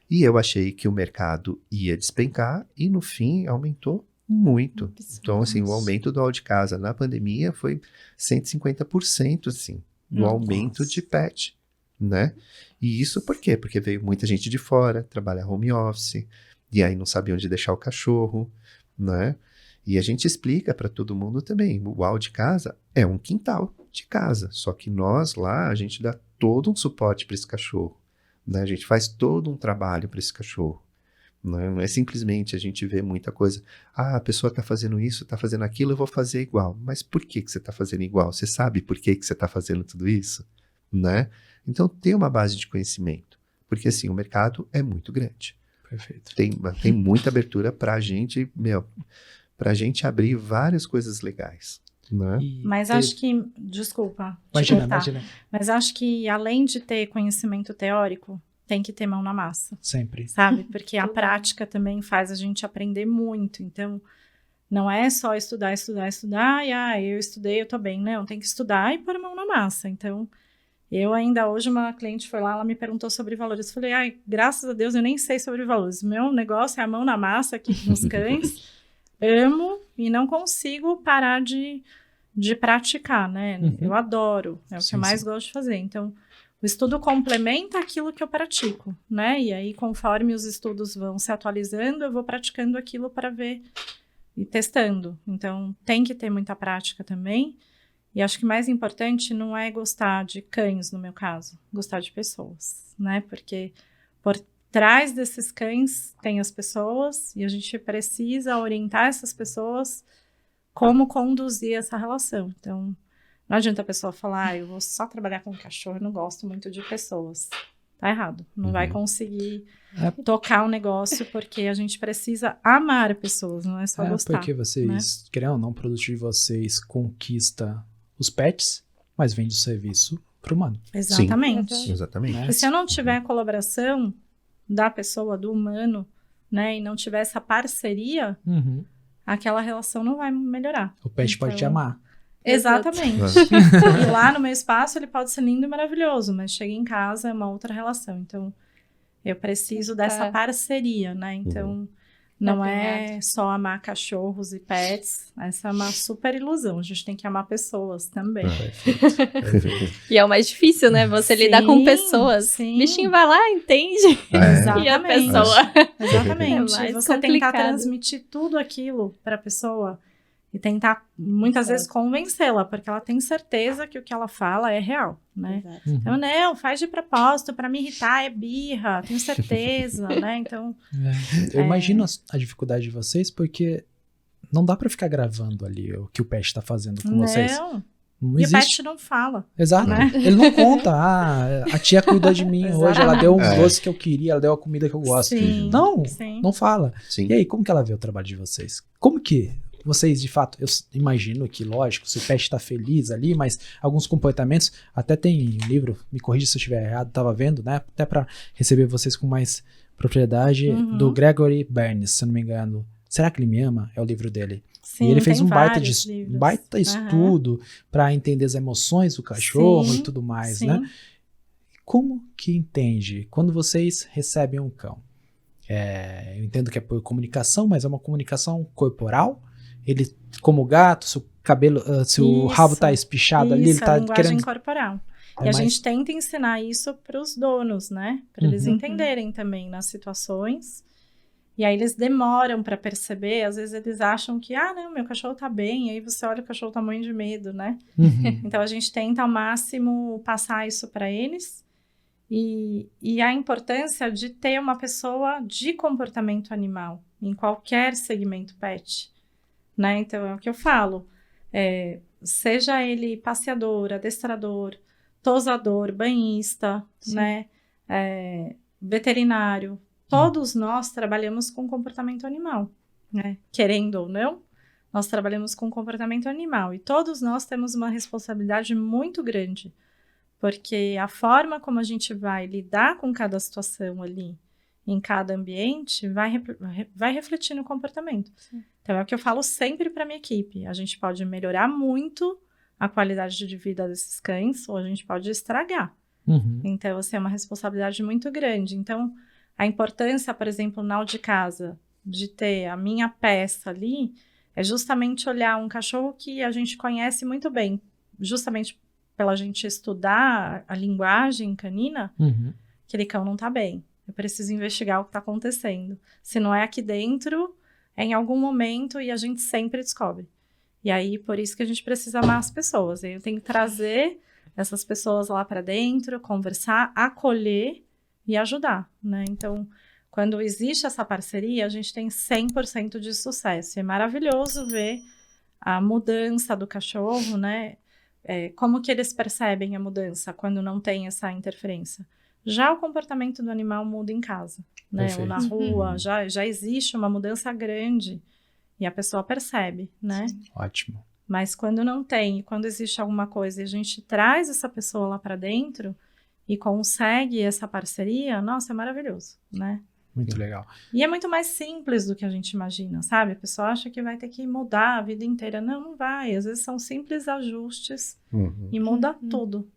E eu achei que o mercado ia despencar e no fim aumentou muito. Então, assim, o aumento do áudio de casa na pandemia foi 150%, assim, do aumento de pet, né? E isso por quê? Porque veio muita gente de fora trabalhar home office, e aí não sabia onde deixar o cachorro, né? E a gente explica para todo mundo também, o áudio de casa é um quintal de casa, só que nós lá, a gente dá todo um suporte para esse cachorro, né? A gente faz todo um trabalho para esse cachorro. Não é simplesmente a gente vê muita coisa. Ah, a pessoa está fazendo isso, está fazendo aquilo, eu vou fazer igual. Mas por que você está fazendo igual? Você sabe por que você está fazendo tudo isso? Né? Então, tem uma base de conhecimento. Porque, assim, o mercado é muito grande. Perfeito. Tem muita abertura para a gente, para a gente abrir várias coisas legais. Né? Mas acho que... Desculpa. Imagina. Mas acho que, além de ter conhecimento teórico, tem que ter mão na massa. Sempre. Sabe? Porque a prática também faz a gente aprender muito. Então, não é só estudar, e eu estudei, eu tô bem. Não, tem que estudar e pôr a mão na massa. Então, eu ainda hoje, uma cliente foi lá, ela me perguntou sobre valores. Eu falei, graças a Deus, eu nem sei sobre valores. Meu negócio é a mão na massa aqui com os cães. Amo e não consigo parar de praticar, né? Eu adoro, é o que eu mais gosto de fazer. Então, o estudo complementa aquilo que eu pratico, né? E aí, conforme os estudos vão se atualizando, eu vou praticando aquilo para ver e testando. Então, tem que ter muita prática também. E acho que mais importante não é gostar de cães, no meu caso, gostar de pessoas, né? Porque por trás desses cães tem as pessoas e a gente precisa orientar essas pessoas como conduzir essa relação. Então, não adianta a pessoa falar, eu vou só trabalhar com cachorro, eu não gosto muito de pessoas. Tá errado. Não vai conseguir tocar um negócio porque a gente precisa amar pessoas, não é só gostar. Porque vocês, querendo ou não, o produto de vocês conquista os pets, mas vende o serviço pro humano. Exatamente. Sim, exatamente. E se eu não tiver a colaboração da pessoa, do humano, né, e não tiver essa parceria, aquela relação não vai melhorar. O pet pode te amar. Exatamente. E lá no meu espaço ele pode ser lindo e maravilhoso, mas chega em casa é uma outra relação. Então, eu preciso dessa parceria, né? Então, não é só amar cachorros e pets. Essa é uma super ilusão. A gente tem que amar pessoas também. E é o mais difícil, né? Você lidar com pessoas. Sim. O bichinho vai lá, entende. Exatamente. E a pessoa. Exatamente. É Você tentar transmitir tudo aquilo para a pessoa e tentar, muitas vezes, convencê-la, porque ela tem certeza que o que ela fala é real, né? Então, não, faz de propósito, para me irritar, é birra, tenho certeza, né? Então... Eu imagino a dificuldade de vocês, porque não dá para ficar gravando ali o que o pet tá fazendo com vocês. Não e existe. o pet não fala. Exato. Né? Ele não conta, a tia cuidou de mim hoje, ela deu um doce que eu queria, ela deu a comida que eu gosto. Sim, não fala. Sim. E aí, como que ela vê o trabalho de vocês? Como que vocês, de fato, eu imagino que, lógico, se o pet está feliz ali, mas alguns comportamentos, até tem um livro, me corrija se eu estiver errado, estava vendo, né? Até para receber vocês com mais propriedade, do Gregory Berns, se eu não me engano. Será que ele me ama? É o livro dele. Sim, e ele fez um baita livros. Estudo para entender as emoções do cachorro e tudo mais, né? Como que entende quando vocês recebem um cão? Eu entendo que é por comunicação, mas é uma comunicação corporal. Ele, como gato, se o cabelo, se o rabo tá espichado ali, ele tá linguagem corporal. E a gente tenta ensinar isso para os donos, né? Para eles entenderem também nas situações. E aí eles demoram para perceber, às vezes eles acham que, não, meu cachorro tá bem, aí você olha o cachorro tá morrendo de medo, né? Então a gente tenta ao máximo passar isso para eles. E a importância de ter uma pessoa de comportamento animal em qualquer segmento pet, né? Então é o que eu falo. seja ele passeador, adestrador, tosador, banhista, né, veterinário, todos nós trabalhamos com comportamento animal, né? Querendo ou não, nós trabalhamos com comportamento animal e todos nós temos uma responsabilidade muito grande, porque a forma como a gente vai lidar com cada situação ali, em cada ambiente, vai refletir no comportamento. Sim. Então, é o que eu falo sempre para minha equipe. A gente pode melhorar muito a qualidade de vida desses cães, ou a gente pode estragar. Então, assim, é uma responsabilidade muito grande. Então, a importância, por exemplo, na aula de casa, de ter a minha peça ali, é justamente olhar um cachorro que a gente conhece muito bem, justamente pela gente estudar a linguagem canina, aquele cão não tá bem. Eu preciso investigar o que está acontecendo. Se não é aqui dentro, é em algum momento e a gente sempre descobre. E aí, por isso que a gente precisa amar as pessoas. Eu tenho que trazer essas pessoas lá para dentro, conversar, acolher e ajudar, né? Então, quando existe essa parceria, a gente tem 100% de sucesso. É maravilhoso ver a mudança do cachorro, né? Como que eles percebem a mudança quando não tem essa interferência. Já o comportamento do animal muda em casa, né? Ou na rua, já existe uma mudança grande e a pessoa percebe, né? Ótimo. Mas quando não tem, quando existe alguma coisa e a gente traz essa pessoa lá para dentro e consegue essa parceria, nossa, é maravilhoso, né? Muito legal. E é muito mais simples do que a gente imagina, sabe? A pessoa acha que vai ter que mudar a vida inteira. Não, não vai. Às vezes são simples ajustes e muda tudo.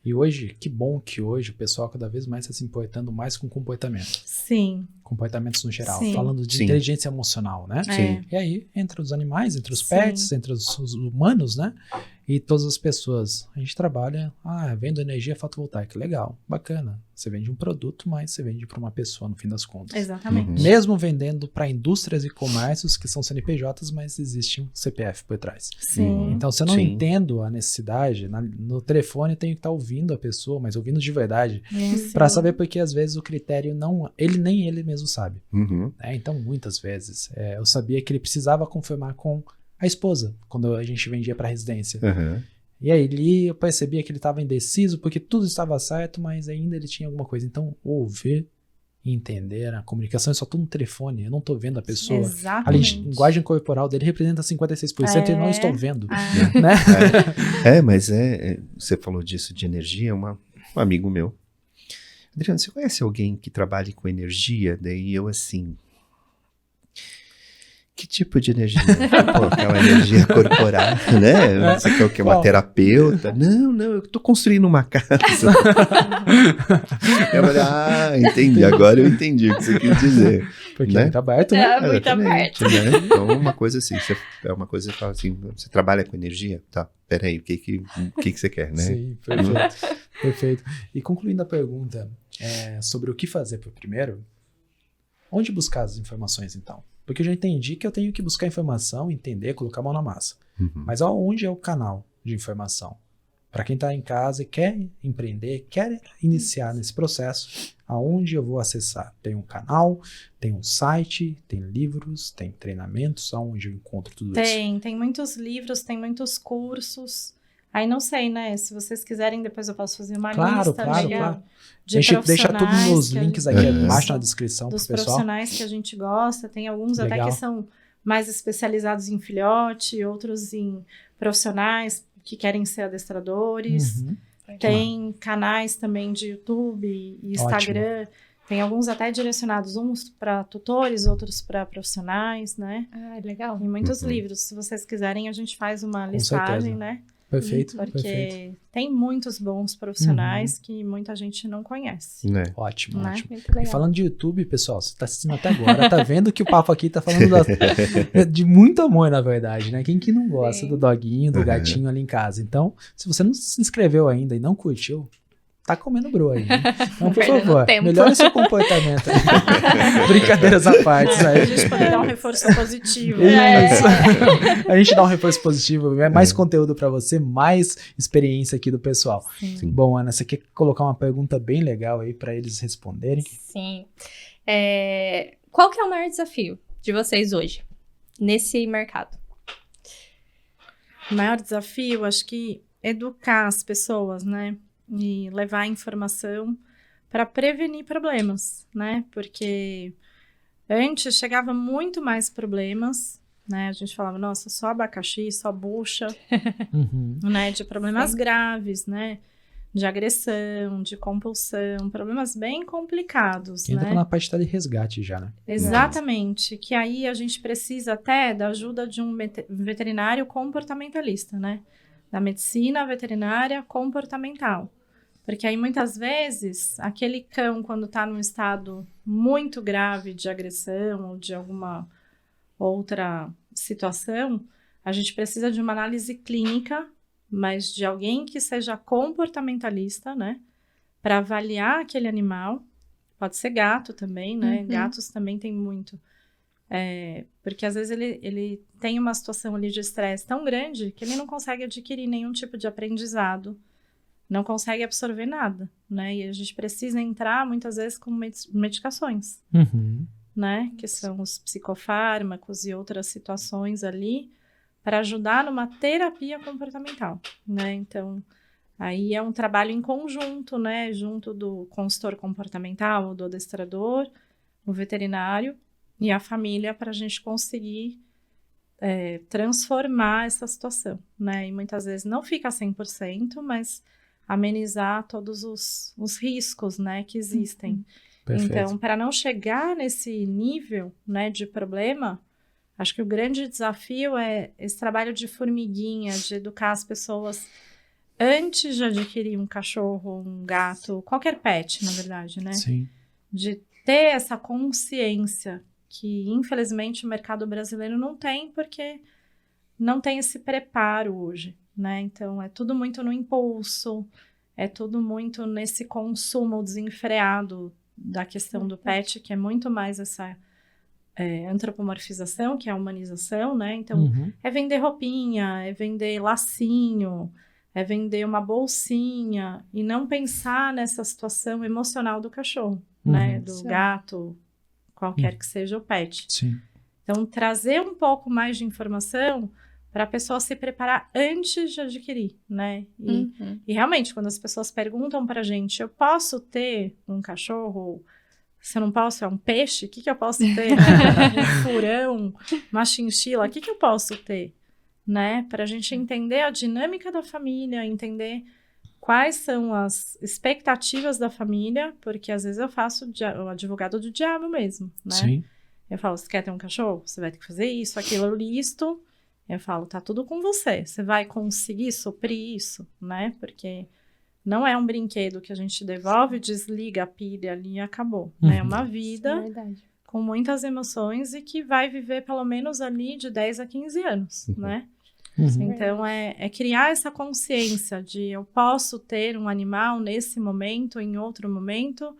E hoje, que bom que hoje o pessoal cada vez mais está se importando mais com comportamento. Sim. Comportamentos no geral. Sim. Falando de inteligência emocional, né? Sim. E aí, entre os animais, entre os pets, entre os humanos, né? E todas as pessoas. A gente trabalha, vendo energia fotovoltaica. Legal, bacana. Você vende um produto, mas você vende para uma pessoa, no fim das contas. Exatamente. Mesmo vendendo para indústrias e comércios que são CNPJs, mas existe um CPF por trás. Sim. Então, se eu não entendo a necessidade, no telefone eu tenho que estar ouvindo a pessoa, mas ouvindo de verdade, para saber, porque às vezes o critério nem ele mesmo sabe. Então, muitas vezes, eu sabia que ele precisava confirmar com a esposa, quando a gente vendia para residência. E aí eu percebia que ele estava indeciso, porque tudo estava certo, mas ainda ele tinha alguma coisa. Então, ouvir e entender a comunicação é só tudo no telefone, eu não estou vendo a pessoa. Exatamente. A linguagem corporal dele representa 56% e não estou vendo. Né? Mas você falou disso de energia, um amigo meu. Adriano, você conhece alguém que trabalhe com energia? Daí eu assim... Que tipo de energia? Pô, aquela energia corporal, né? Você quer o quê? Uma terapeuta? Não, eu tô construindo uma casa. Eu falei, entendi, agora eu entendi o que você quis dizer. Porque né? é muito aberto, né? Muito aberto. Né? Então, uma coisa assim, você fala assim, você trabalha com energia? Tá, peraí, o que você quer, né? Sim, perfeito. E concluindo a pergunta sobre o que fazer pro primeiro, onde buscar as informações, então? Porque eu já entendi que eu tenho que buscar informação, entender, colocar a mão na massa. Mas onde é o canal de informação? Para quem está em casa e quer empreender, quer iniciar nesse processo, aonde eu vou acessar? Tem um canal, tem um site, tem livros, tem treinamentos, aonde eu encontro tudo isso? Tem muitos livros, tem muitos cursos. Aí não sei, né? Se vocês quiserem, depois eu posso fazer uma lista. Claro. De a gente deixa todos os links aqui embaixo na descrição dos pro pessoal. Profissionais que a gente gosta. Tem alguns Legal. até que são mais especializados em filhote, outros em profissionais que querem ser adestradores. Tem canais também de YouTube e Instagram. Ótimo. Tem alguns até direcionados, uns para tutores, outros para profissionais, né? Legal. E muitos livros. Se vocês quiserem, a gente faz uma listagem, né? Perfeito. Porque tem muitos bons profissionais que muita gente não conhece. Ótimo. E falando de YouTube, pessoal, você está assistindo até agora, tá vendo que o papo aqui tá falando de muito amor, na verdade, né? Quem que não gosta do doguinho, do gatinho ali em casa? Então, se você não se inscreveu ainda e não curtiu, tá comendo bro aí, né? Então, por favor, melhore seu comportamento. Brincadeiras à parte. A gente pode dar um reforço positivo. A gente dá um reforço positivo, mais conteúdo para você, mais experiência aqui do pessoal. Sim. Bom, Ana, você quer colocar uma pergunta bem legal aí para eles responderem? Sim. Qual que é o maior desafio de vocês hoje, nesse mercado? o maior desafio, acho que educar as pessoas, né? E levar informação para prevenir problemas, né? Porque antes chegava muito mais problemas, né? A gente falava, nossa, só abacaxi, só bucha, né? De problemas graves, né? De agressão, de compulsão, problemas bem complicados, Que entra né? na parte de resgate já, né? Exatamente, que aí a gente precisa até da ajuda de um veterinário comportamentalista, né? Da medicina veterinária comportamental. Porque aí, muitas vezes, aquele cão, quando está num estado muito grave de agressão ou de alguma outra situação, a gente precisa de uma análise clínica, mas de alguém que seja comportamentalista, né? Para avaliar aquele animal. Pode ser gato também, né? Gatos também tem muito. Porque às vezes ele tem uma situação ali de estresse tão grande que ele não consegue adquirir nenhum tipo de aprendizado, não consegue absorver nada, né? E a gente precisa entrar muitas vezes com medicações, né? Que são os psicofármacos e outras situações ali para ajudar numa terapia comportamental, né? Então, aí é um trabalho em conjunto, né? Junto do consultor comportamental, do adestrador, o veterinário e a família para a gente conseguir transformar essa situação, né? E muitas vezes não fica 100%, mas amenizar todos os riscos, né, que existem. Perfeito. Então, para não chegar nesse nível, né, de problema, acho que o grande desafio é esse trabalho de formiguinha, de educar as pessoas antes de adquirir um cachorro, um gato, qualquer pet, na verdade, né? Sim. De ter essa consciência que, infelizmente, o mercado brasileiro não tem, porque não tem esse preparo hoje, né? Então, é tudo muito no impulso, é tudo muito nesse consumo desenfreado da questão do pet, que é muito mais essa antropomorfização, que é a humanização, né? Então, é vender roupinha, é vender lacinho, é vender uma bolsinha, e não pensar nessa situação emocional do cachorro, né? Do gato, qualquer que seja o pet. Sim. Então, trazer um pouco mais de informação para a pessoa se preparar antes de adquirir, né? E realmente, quando as pessoas perguntam para a gente, eu posso ter um cachorro? Se eu não posso, é um peixe? O que eu posso ter? Um furão, uma chinchila? O que eu posso ter? Né? Para a gente entender a dinâmica da família, entender quais são as expectativas da família, porque às vezes eu faço o advogado do diabo mesmo, né? Sim. Eu falo, você quer ter um cachorro? Você vai ter que fazer isso, aquilo, eu listo. Eu falo, tá tudo com você. Você vai conseguir suprir isso, né? Porque não é um brinquedo que a gente devolve, desliga a pilha ali e acabou. É uma vida com muitas emoções e que vai viver pelo menos ali de 10 a 15 anos, né? Então, é criar essa consciência de eu posso ter um animal nesse momento, em outro momento,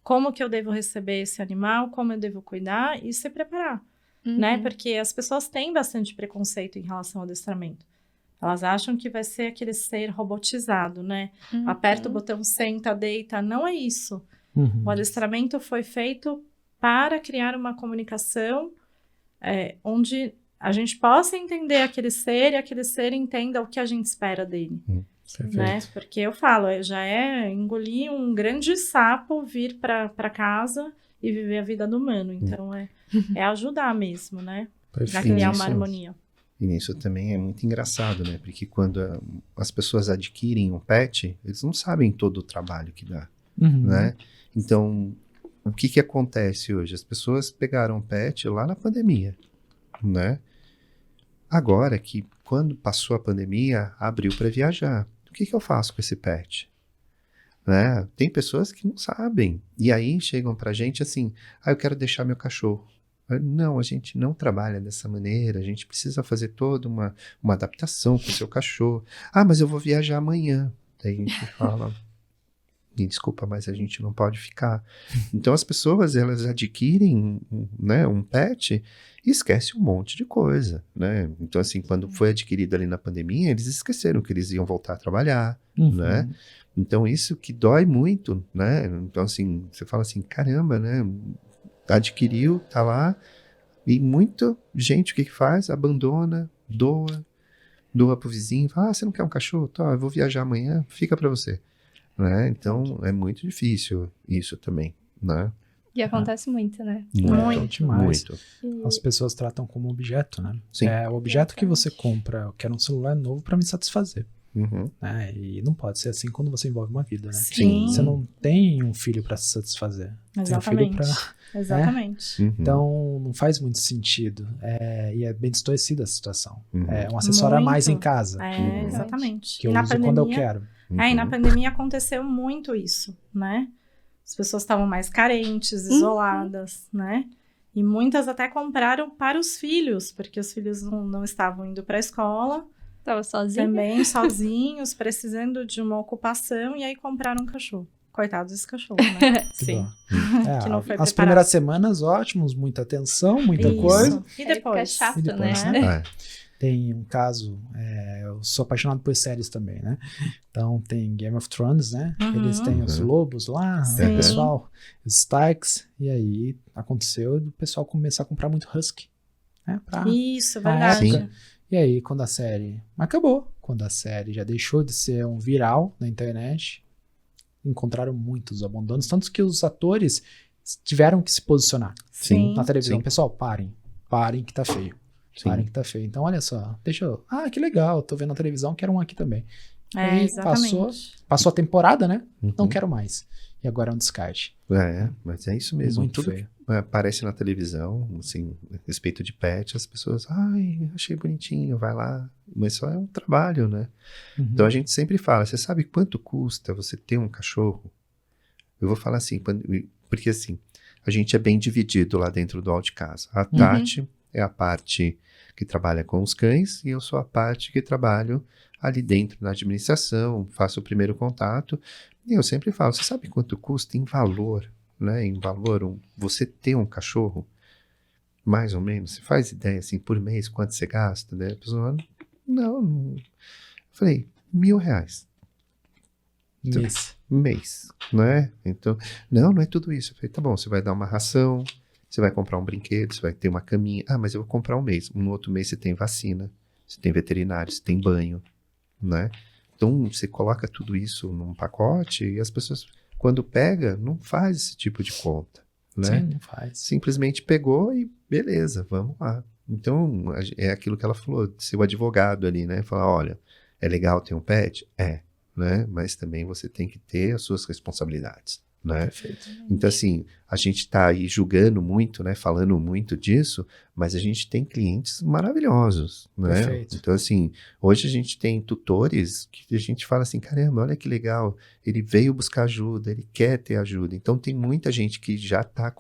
como que eu devo receber esse animal, como eu devo cuidar e se preparar. Né? Porque as pessoas têm bastante preconceito em relação ao adestramento. Elas acham que vai ser aquele ser robotizado, né? Aperta o botão, senta, deita. Não é isso. O adestramento foi feito para criar uma comunicação onde a gente possa entender aquele ser e aquele ser entenda o que a gente espera dele. Né? Porque eu falo, já engolir um grande sapo, vir para casa e viver a vida do humano. Então, é ajudar mesmo, né? A criar uma harmonia. E nisso também é muito engraçado, né? Porque quando as pessoas adquirem um pet, eles não sabem todo o trabalho que dá, né? Então, o que acontece hoje? As pessoas pegaram um pet lá na pandemia, né? Agora que, quando passou a pandemia, abriu para viajar. O que eu faço com esse pet? Né? Tem pessoas que não sabem. E aí chegam pra gente assim, eu quero deixar meu cachorro. Não, a gente não trabalha dessa maneira, a gente precisa fazer toda uma adaptação com o seu cachorro. Mas eu vou viajar amanhã. Daí a gente fala, me desculpa, mas a gente não pode ficar. Então as pessoas, elas adquirem um pet e esquecem um monte de coisa, né? Então assim, quando foi adquirido ali na pandemia, eles esqueceram que eles iam voltar a trabalhar, né? Então isso que dói muito, né? Então assim, você fala assim, caramba, né? Adquiriu, tá lá, e muita gente o que faz? Abandona, doa, doa pro vizinho, fala, você não quer um cachorro? Tá, eu vou viajar amanhã, fica para você. Né? Então, é muito difícil isso também, né? E acontece muito, né? Muito demais. Muito. As pessoas tratam como objeto, né? Sim. É o objeto que você compra, eu quero um celular novo para me satisfazer. Uhum. Né? E não pode ser assim quando você envolve uma vida, né? Sim. Você não tem um filho para se satisfazer. Tem um filho Exatamente. para... Exatamente. Uhum. Então, não faz muito sentido. E é bem distorcida a situação. Uhum. É um acessório a mais em Muito. casa. É, exatamente. Que eu E na uso quando eu quero. E na Uhum. pandemia aconteceu muito isso, né? As pessoas estavam mais carentes, isoladas, né? E muitas até compraram para os filhos, porque os filhos não estavam indo para a escola, Tava sozinha. também sozinhos, precisando de uma ocupação, e aí compraram um cachorro. Coitados desse cachorro, né? Que Sim. dó. Que não foi As preparado. primeiras semanas, ótimos, muita atenção, muita Isso. coisa. E Aí depois? fica chato, E depois, né? né? É. Tem um caso, eu sou apaixonado por séries também, né? Então tem Game of Thrones, né? Uhum. Eles têm os lobos lá, Sim. o pessoal, os Starks, e aí aconteceu do pessoal começar a comprar muito Husky, né? Isso, Na verdade. época. E aí, quando a série acabou, quando a série já deixou de ser um viral na internet, encontraram muitos abandonos, tanto que os atores tiveram que se posicionar Sim. na televisão. Sim. Pessoal, parem que tá feio. Sim. Parem que tá feio. Então, olha só, deixa eu... Ah, que legal, tô vendo na televisão, quero um aqui também. É, Aí exatamente. Passou a temporada, né? Uhum. Não quero mais. E agora é um descarte. Mas é isso mesmo. Muito Tudo feio. que aparece na televisão, assim, a respeito de pet, as pessoas, ai, achei bonitinho, vai lá. Mas só é um trabalho, né? Uhum. Então a gente sempre fala, você sabe quanto custa você ter um cachorro? Eu vou falar assim, porque assim, a gente é bem dividido lá dentro do Out de Casa. A Tati é a parte que trabalha com os cães e eu sou a parte que trabalho ali dentro na administração, faço o primeiro contato. E eu sempre falo, você sabe quanto custa em valor, né? Em valor, você ter um cachorro? Mais ou menos, você faz ideia, assim, por mês, quanto você gasta, né? A pessoa, não. Eu falei, R$1.000. Mês, né? Então, não é tudo isso. Eu falei, tá bom, você vai dar uma ração, você vai comprar um brinquedo, você vai ter uma caminha. Ah, mas eu vou comprar um mês. No outro mês você tem vacina, você tem veterinário, você tem banho, né? Então, você coloca tudo isso num pacote e as pessoas, quando pega, não faz esse tipo de conta, né? Sim, não faz. Simplesmente pegou e beleza, vamos lá. Então, é aquilo que ela falou, de ser o advogado ali, né? Falar, olha, é legal ter um pet? É, né? Mas também você tem que ter as suas responsabilidades, né? Perfeito. Então, assim, a gente tá aí julgando muito, né? Falando muito disso, mas a gente tem clientes maravilhosos, né? Perfeito. Então, assim, hoje a gente tem tutores que a gente fala assim, caramba, olha que legal, ele veio buscar ajuda, ele quer ter ajuda. Então, tem muita gente que já tá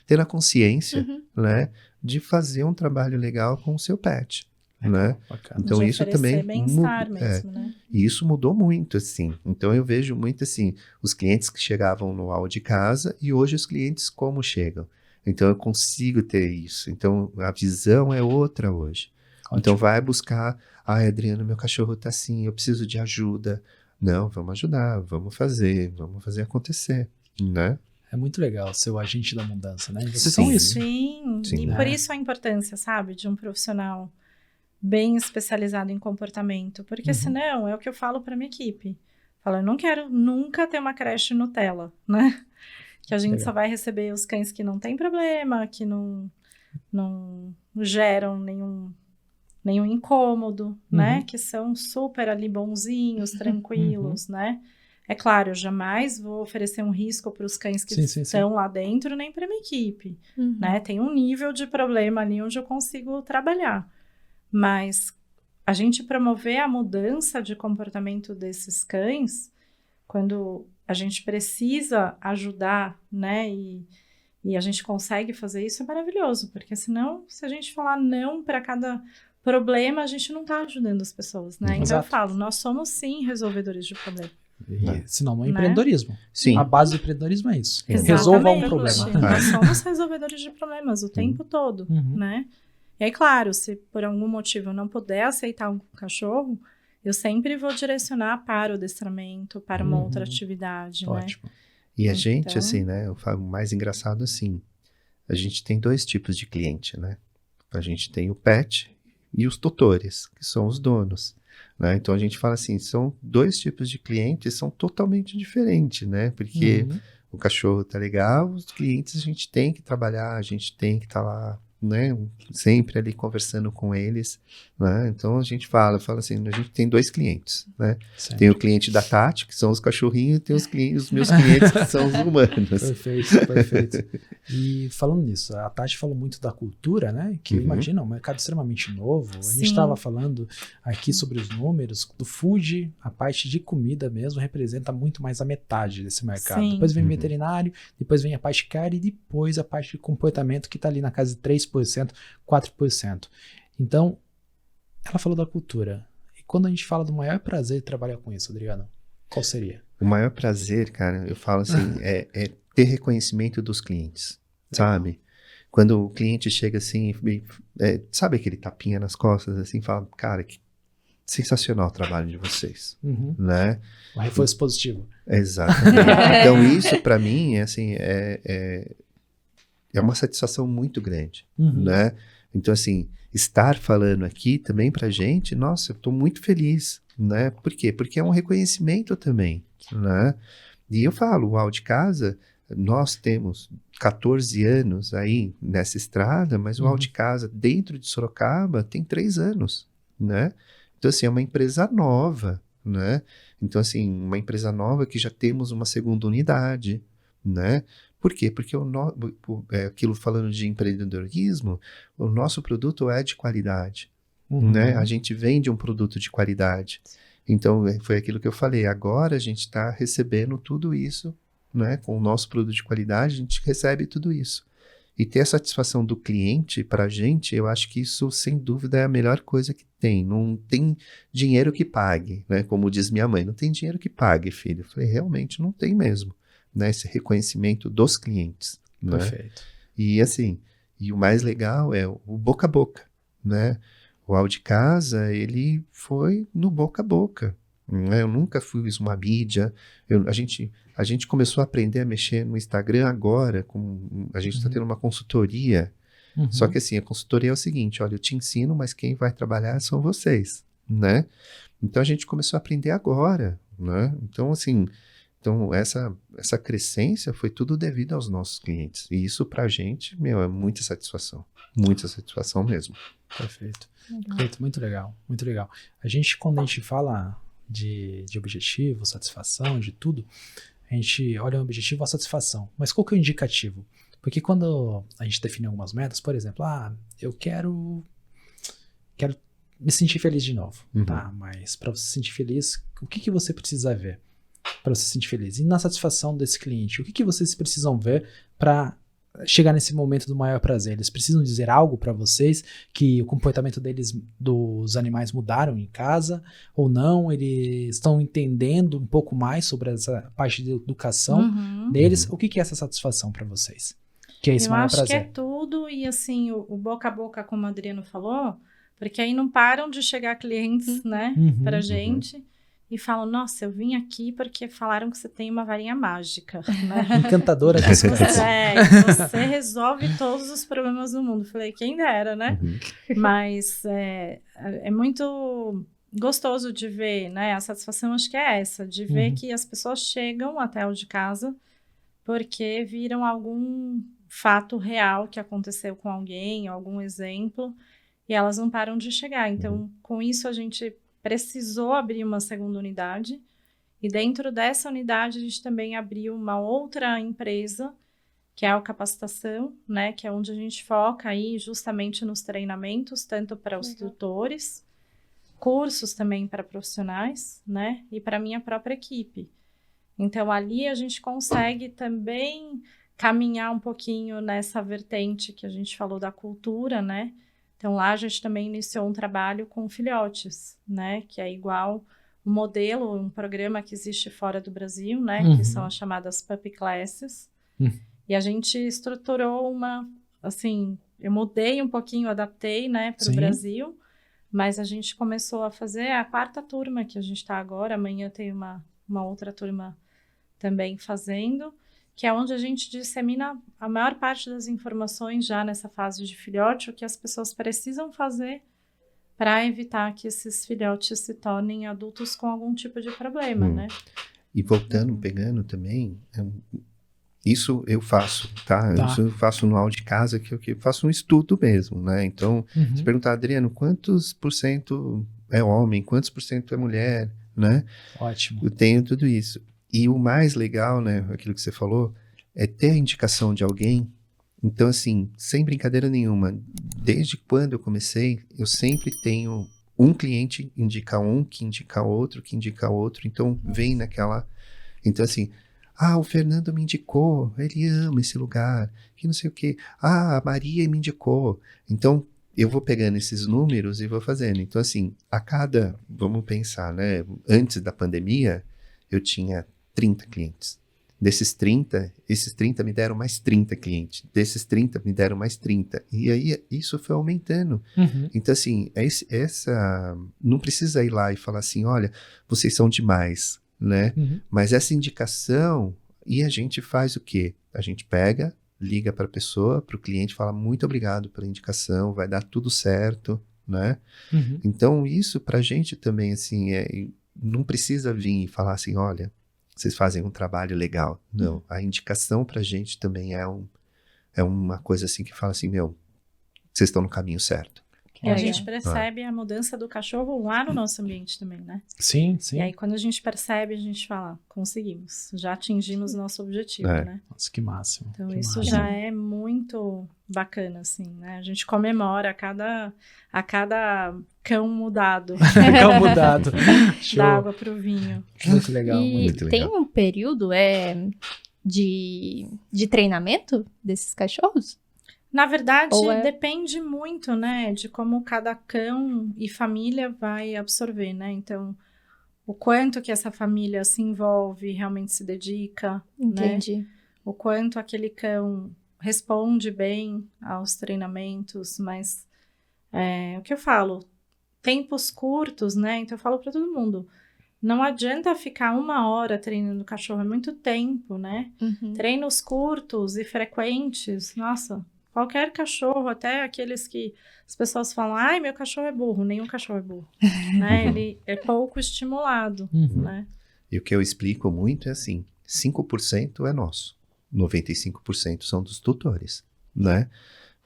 tendo a consciência, né? De fazer um trabalho legal com o seu pet. Né? Bacana. Então De isso oferecer também bem-estar mesmo, né? E isso mudou muito, assim. Então eu vejo muito assim, os clientes que chegavam no hall de casa e hoje os clientes como chegam. Então eu consigo ter isso. Então a visão é outra hoje. Ótimo. Então vai buscar, Adriano, meu cachorro tá assim, eu preciso de ajuda. Não, vamos ajudar, vamos fazer acontecer, né? É muito legal ser o agente da mudança, né? E vocês Sim. são isso. Sim, Sim. e por isso a importância, sabe, de um profissional bem especializado em comportamento, porque senão é o que eu falo para minha equipe. Falo, eu não quero nunca ter uma creche Nutella, né? Que a gente Legal. só vai receber os cães que não tem problema, que não geram nenhum incômodo, né? Que são super ali bonzinhos, tranquilos, né? É claro, eu jamais vou oferecer um risco para os cães que estão lá dentro, nem para minha equipe, né? Tem um nível de problema ali onde eu consigo trabalhar. Mas a gente promover a mudança de comportamento desses cães, quando a gente precisa ajudar, né? E a gente consegue fazer isso, é maravilhoso. Porque senão, se a gente falar não para cada problema, a gente não está ajudando as pessoas, né? Então eu falo, nós somos sim resolvedores de problema. Senão não é empreendedorismo. Sim. A base do empreendedorismo é isso. Exatamente. Resolva um problema. Nós somos resolvedores de problemas o tempo todo, né? E aí, claro, se por algum motivo eu não puder aceitar um cachorro, eu sempre vou direcionar para o adestramento, para uma outra atividade, Ótimo. né? E a gente, assim, né, eu falo mais engraçado assim, a gente tem dois tipos de cliente, né? A gente tem o pet e os tutores, que são os donos. Né? Então a gente fala assim, são 2 tipos de clientes, são totalmente diferentes, né? Porque o cachorro tá legal, os clientes a gente tem que trabalhar, a gente tem que estar lá, né? Sempre ali conversando com eles, né? Então a gente fala assim, a gente tem 2 clientes, né? Certo. Tem o cliente da Tati, que são os cachorrinhos, e tem os meus clientes, que são os humanos. Perfeito, perfeito. E falando nisso, a Tati falou muito da cultura, né? Que imagina, é um mercado extremamente novo. A gente estava falando aqui sobre os números do food, a parte de comida mesmo representa muito mais a metade desse mercado. Sim. Depois vem veterinário, depois vem a parte care e depois a parte de comportamento que está ali na casa de 3%, 4%. Então, ela falou da cultura. E quando a gente fala do maior prazer de trabalhar com isso, Adriano, qual seria? O maior prazer, cara, eu falo assim, é ter reconhecimento dos clientes, sabe? Quando o cliente chega assim, sabe aquele tapinha nas costas, assim, fala, cara, que sensacional o trabalho de vocês, né? Um reforço positivo. Exatamente. Então isso, para mim, assim, é uma satisfação muito grande, né? Então, assim, estar falando aqui também pra gente, nossa, eu tô muito feliz, né? Por quê? Porque é um reconhecimento também, né? E eu falo, o Audi Casa, nós temos 14 anos aí nessa estrada, mas o Audi Casa dentro de Sorocaba tem 3 anos, né? Então, assim, é uma empresa nova, né? Então, assim, uma empresa nova que já temos uma segunda unidade, né? Por quê? Porque aquilo falando de empreendedorismo, o nosso produto é de qualidade, né? A gente vende um produto de qualidade. Então, foi aquilo que eu falei, agora a gente está recebendo tudo isso, né? Com o nosso produto de qualidade, a gente recebe tudo isso. E ter a satisfação do cliente, para a gente, eu acho que isso, sem dúvida, é a melhor coisa que tem. Não tem dinheiro que pague, né? Como diz minha mãe, não tem dinheiro que pague, filho. Eu falei, realmente não tem mesmo. Né, esse reconhecimento dos clientes. Né? Perfeito. E assim, e o mais legal é o boca a boca, né? O Audi Casa, ele foi no boca a boca. Né? Eu nunca fiz uma mídia. A gente começou a aprender a mexer no Instagram agora, a gente está tendo uma consultoria. Só que assim, a consultoria é o seguinte, olha, eu te ensino, mas quem vai trabalhar são vocês, né? Então a gente começou a aprender agora, né? Então assim, essa crescência foi tudo devido aos nossos clientes. E isso pra gente, é muita satisfação mesmo. Perfeito. Perfeito, muito legal, muito legal. Quando a gente fala de objetivo, satisfação, de tudo, a gente olha o objetivo, a satisfação. Mas qual que é o indicativo? Porque quando a gente define algumas metas, por exemplo, eu quero me sentir feliz de novo, tá? Mas para você se sentir feliz, o que você precisa ver para você se sentir feliz? E na satisfação desse cliente, o que vocês precisam ver para chegar nesse momento do maior prazer? Eles precisam dizer algo para vocês que o comportamento dos animais mudaram em casa ou não? Eles estão entendendo um pouco mais sobre essa parte de educação deles? O que é essa satisfação para vocês? Que é esse maior prazer? Eu acho que é tudo, e assim, o boca a boca, como o Adriano falou, porque aí não param de chegar clientes, né, pra gente, e falam, nossa, eu vim aqui porque falaram que você tem uma varinha mágica, né? Encantadora das coisas. Você resolve todos os problemas do mundo. Falei, quem dera, né? Mas é muito gostoso de ver, né? A satisfação acho que é essa, de ver que as pessoas chegam até o de casa porque viram algum fato real que aconteceu com alguém, algum exemplo, e elas não param de chegar. Então, com isso, a gente precisou abrir uma segunda unidade, e dentro dessa unidade, a gente também abriu uma outra empresa, que é a capacitação, né, que é onde a gente foca aí justamente nos treinamentos, tanto para os tutores, cursos também para profissionais, né, e para a minha própria equipe. Então, ali a gente consegue também caminhar um pouquinho nessa vertente que a gente falou da cultura, né? Então, lá a gente também iniciou um trabalho com filhotes, né? Que é igual um modelo, um programa que existe fora do Brasil, né? Que são as chamadas Puppy Classes. E a gente estruturou assim, eu mudei um pouquinho, adaptei, né, para o Brasil, mas a gente começou a fazer a 4ª turma que a gente está agora. Amanhã tem uma outra turma também fazendo, que é onde a gente dissemina a maior parte das informações já nessa fase de filhote, o que as pessoas precisam fazer para evitar que esses filhotes se tornem adultos com algum tipo de problema, né? E voltando, pegando também, isso eu faço, tá? Isso eu faço no aula de casa, que eu faço um estudo mesmo, né? Então, se perguntar, Adriano, quantos por cento é homem, quantos por cento é mulher, né? Ótimo. Eu tenho tudo isso. E o mais legal, né, aquilo que você falou, é ter a indicação de alguém. Então, assim, sem brincadeira nenhuma, desde quando eu comecei, eu sempre tenho um cliente indica um, que indica outro, que indica outro. Então, vem naquela... Então, assim, o Fernando me indicou, ele ama esse lugar, que não sei o quê. A Maria me indicou. Então, eu vou pegando esses números e vou fazendo. Então, assim, vamos pensar, né? Antes da pandemia, eu tinha 30 clientes. Desses 30, esses 30 me deram mais 30 clientes. Desses 30, me deram mais 30. E aí, isso foi aumentando. Então, assim, não precisa ir lá e falar assim, olha, vocês são demais, né? Mas essa indicação, e a gente faz o quê? A gente pega, liga para a pessoa, para o cliente, fala muito obrigado pela indicação, vai dar tudo certo, né? Então, isso pra gente também, assim, não precisa vir e falar assim, olha, vocês fazem um trabalho legal. Não, a indicação pra gente também é uma coisa assim que fala assim, vocês estão no caminho certo. E a gente percebe a mudança do cachorro lá no nosso ambiente também, né? Sim, sim. E aí, quando a gente percebe, a gente fala, conseguimos, já atingimos o nosso objetivo, né? Nossa, que máximo. Então, que isso máximo. já é muito bacana, assim, né? A gente comemora a cada cão mudado. Cão mudado. Show. Da água pro vinho. Muito legal, E muito tem legal. um período de treinamento desses cachorros? Na verdade, Ou depende muito, né, de como cada cão e família vai absorver, né? Então, o quanto que essa família se envolve, realmente se dedica, Entendi. né? O quanto aquele cão responde bem aos treinamentos, mas o que eu falo, tempos curtos, né? Então, eu falo para todo mundo, não adianta ficar 1 hora treinando o cachorro, é muito tempo, né? Treinos curtos e frequentes, nossa... Qualquer cachorro, até aqueles que as pessoas falam, ai, meu cachorro é burro, nenhum cachorro é burro. Né? Ele é pouco estimulado, né? E o que eu explico muito é assim, 5% é nosso, 95% são dos tutores, né?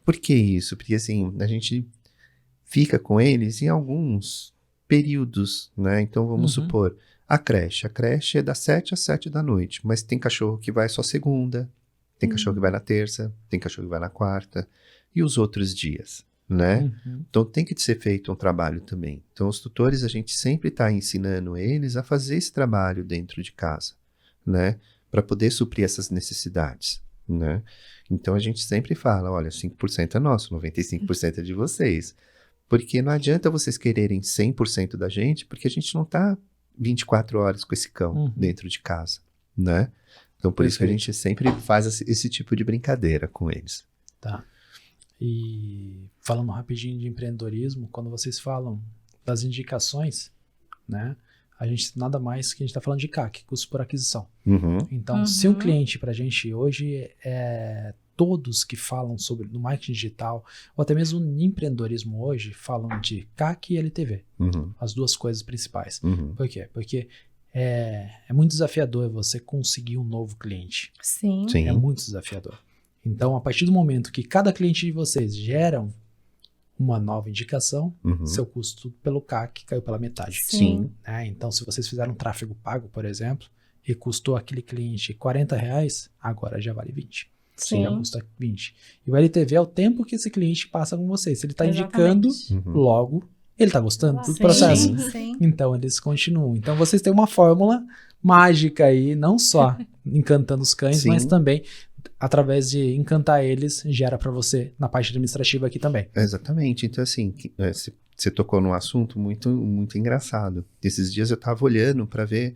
Por que isso? Porque assim, a gente fica com eles em alguns períodos, né? Então vamos supor, a creche é das 7 às 7 da noite, mas tem cachorro que vai só segunda, tem cachorro que vai na terça, tem cachorro que vai na quarta, e os outros dias, né? Então tem que ser feito um trabalho também. Então os tutores, a gente sempre está ensinando eles a fazer esse trabalho dentro de casa, né? Para poder suprir essas necessidades, né? Então a gente sempre fala, olha, 5% é nosso, 95% é de vocês. Porque não adianta vocês quererem 100% da gente, porque a gente não está 24 horas com esse cão dentro de casa, né? Então, por isso que a gente sempre faz esse tipo de brincadeira com eles. Tá. E falando rapidinho de empreendedorismo, quando vocês falam das indicações, né? A gente nada mais que a gente está falando de CAC, custo por aquisição. Então, se um cliente para a gente hoje todos que falam sobre no marketing digital, ou até mesmo no empreendedorismo hoje, falam de CAC e LTV. As duas coisas principais. Por quê? Porque é muito desafiador você conseguir um novo cliente. Sim. É muito desafiador. Então, a partir do momento que cada cliente de vocês geram uma nova indicação, seu custo pelo CAC caiu pela metade. Sim. Então, se vocês fizeram um tráfego pago, por exemplo, e custou aquele cliente R$40, agora já vale 20. Sim. Já custa 20. E o LTV é o tempo que esse cliente passa com vocês. Se ele está indicando, logo, ele está gostando do processo. Sim. Então, eles continuam. Então, vocês têm uma fórmula mágica aí, não só encantando os cães, mas também, através de encantar eles, gera para você na parte administrativa aqui também. Exatamente. Então, assim, você tocou num assunto muito, muito engraçado. Esses dias eu estava olhando para ver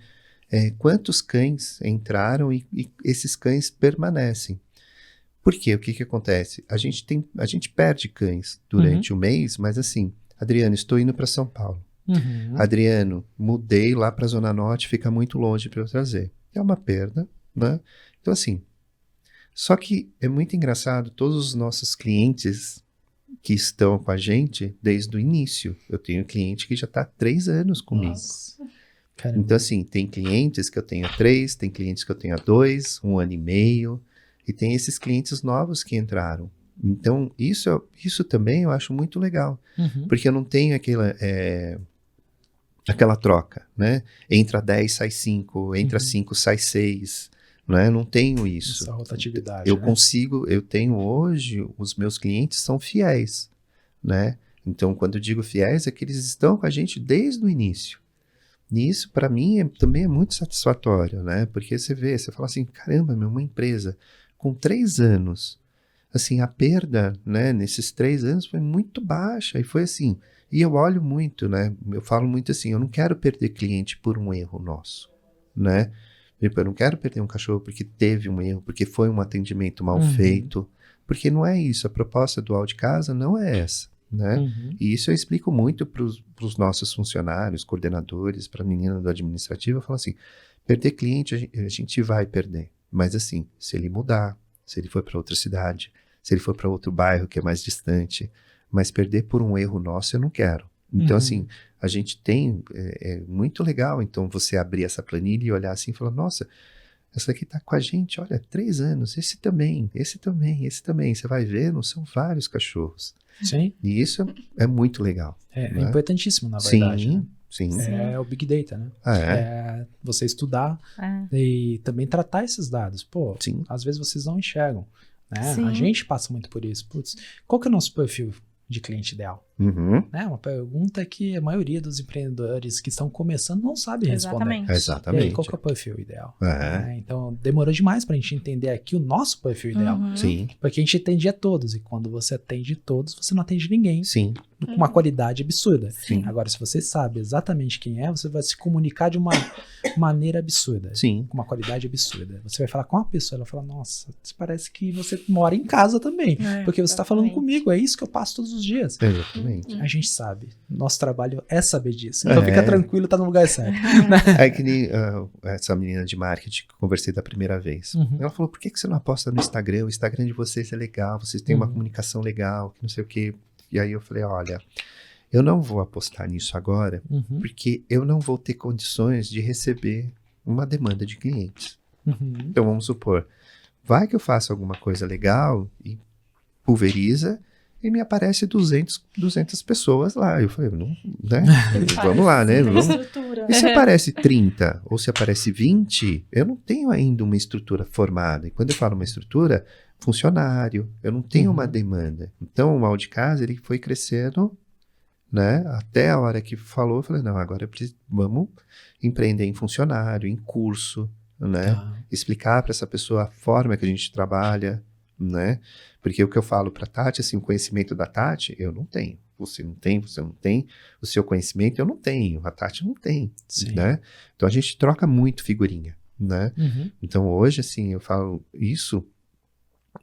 quantos cães entraram e esses cães permanecem. Por quê? O que acontece? A gente perde cães durante o mês, mas assim, Adriano, estou indo para São Paulo. Adriano, mudei lá para a Zona Norte, fica muito longe para eu trazer. É uma perda, né? Então, assim, só que é muito engraçado, todos os nossos clientes que estão com a gente desde o início. Eu tenho cliente que já está há 3 anos comigo. Caramba. Então, assim, tem clientes que eu tenho há 3, tem clientes que eu tenho há 2, 1 ano e meio, e tem esses clientes novos que entraram. Então, isso também eu acho muito legal, porque eu não tenho aquela troca, né? Entra 10, sai 5, entra 5, sai 6, né? Eu não tenho isso. Essa rotatividade, eu tenho hoje, os meus clientes são fiéis, né? Então, quando eu digo fiéis, é que eles estão com a gente desde o início. E isso, para mim, também é muito satisfatório, né? Porque você fala assim, caramba, uma empresa com 3 anos, assim, a perda, né, nesses 3 anos foi muito baixa, e foi assim, e eu olho muito, né, eu falo muito assim, eu não quero perder cliente por um erro nosso, né, eu não quero perder um cachorro porque teve um erro, porque foi um atendimento mal feito, porque não é isso, a proposta do Audi Casa não é essa, né, e isso eu explico muito para os nossos funcionários, coordenadores, para a menina do administrativo, eu falo assim, perder cliente a gente vai perder, mas assim, se ele mudar, se ele for para outra cidade, se ele for para outro bairro que é mais distante, mas perder por um erro nosso eu não quero. Então, assim, a gente tem, é muito legal, então, você abrir essa planilha e olhar assim e falar, nossa, essa aqui tá com a gente, olha, 3 anos, esse também, você vai ver, não são vários cachorros. Sim. E isso é muito legal. É né? importantíssimo, na verdade. Sim, né? sim. É o Big Data, né? É você estudar e também tratar esses dados. Pô, Sim. às vezes vocês não enxergam. Né? Sim. A gente passa muito por isso. Putz, qual que é o nosso perfil de cliente ideal? Né? Uma pergunta que a maioria dos empreendedores que estão começando não sabe responder. Exatamente. E aí, qual que é o perfil ideal? É. Então, demorou demais pra gente entender aqui o nosso perfil ideal. Sim. Porque a gente atendia todos. E quando você atende todos, você não atende ninguém. Sim. Com uma qualidade absurda. Sim. Agora, se você sabe exatamente quem é, você vai se comunicar de uma maneira absurda. Sim. Com uma qualidade absurda. Você vai falar com uma pessoa, ela fala, nossa, parece que você mora em casa também. Porque você está falando comigo, é isso que eu passo todos os dias. Exatamente. A gente sabe. Nosso trabalho é saber disso. Então fica tranquilo, tá no lugar certo. É que nem essa menina de marketing que eu conversei da primeira vez. Ela falou, por que você não aposta no Instagram? O Instagram de vocês é legal, vocês têm uma comunicação legal, que não sei o quê. E aí eu falei, olha, eu não vou apostar nisso agora, porque eu não vou ter condições de receber uma demanda de clientes. Então vamos supor, vai que eu faço alguma coisa legal e pulveriza e me aparece 200 pessoas lá. Eu falei, não, né? Vamos lá, né? E se aparece 30 ou se aparece 20, eu não tenho ainda uma estrutura formada. E quando eu falo uma estrutura, funcionário, eu não tenho uma demanda. Então o Audi Casa, ele foi crescendo, né? Até a hora que falou, eu falei, não, agora vamos empreender em funcionário, em curso, né? Explicar para essa pessoa a forma que a gente trabalha, né? Porque o que eu falo para a Tati, assim, o conhecimento da Tati, eu não tenho. Você não tem, o seu conhecimento eu não tenho, a Tati não tem, né? Então a gente troca muito figurinha, né? Então hoje, assim, eu falo isso,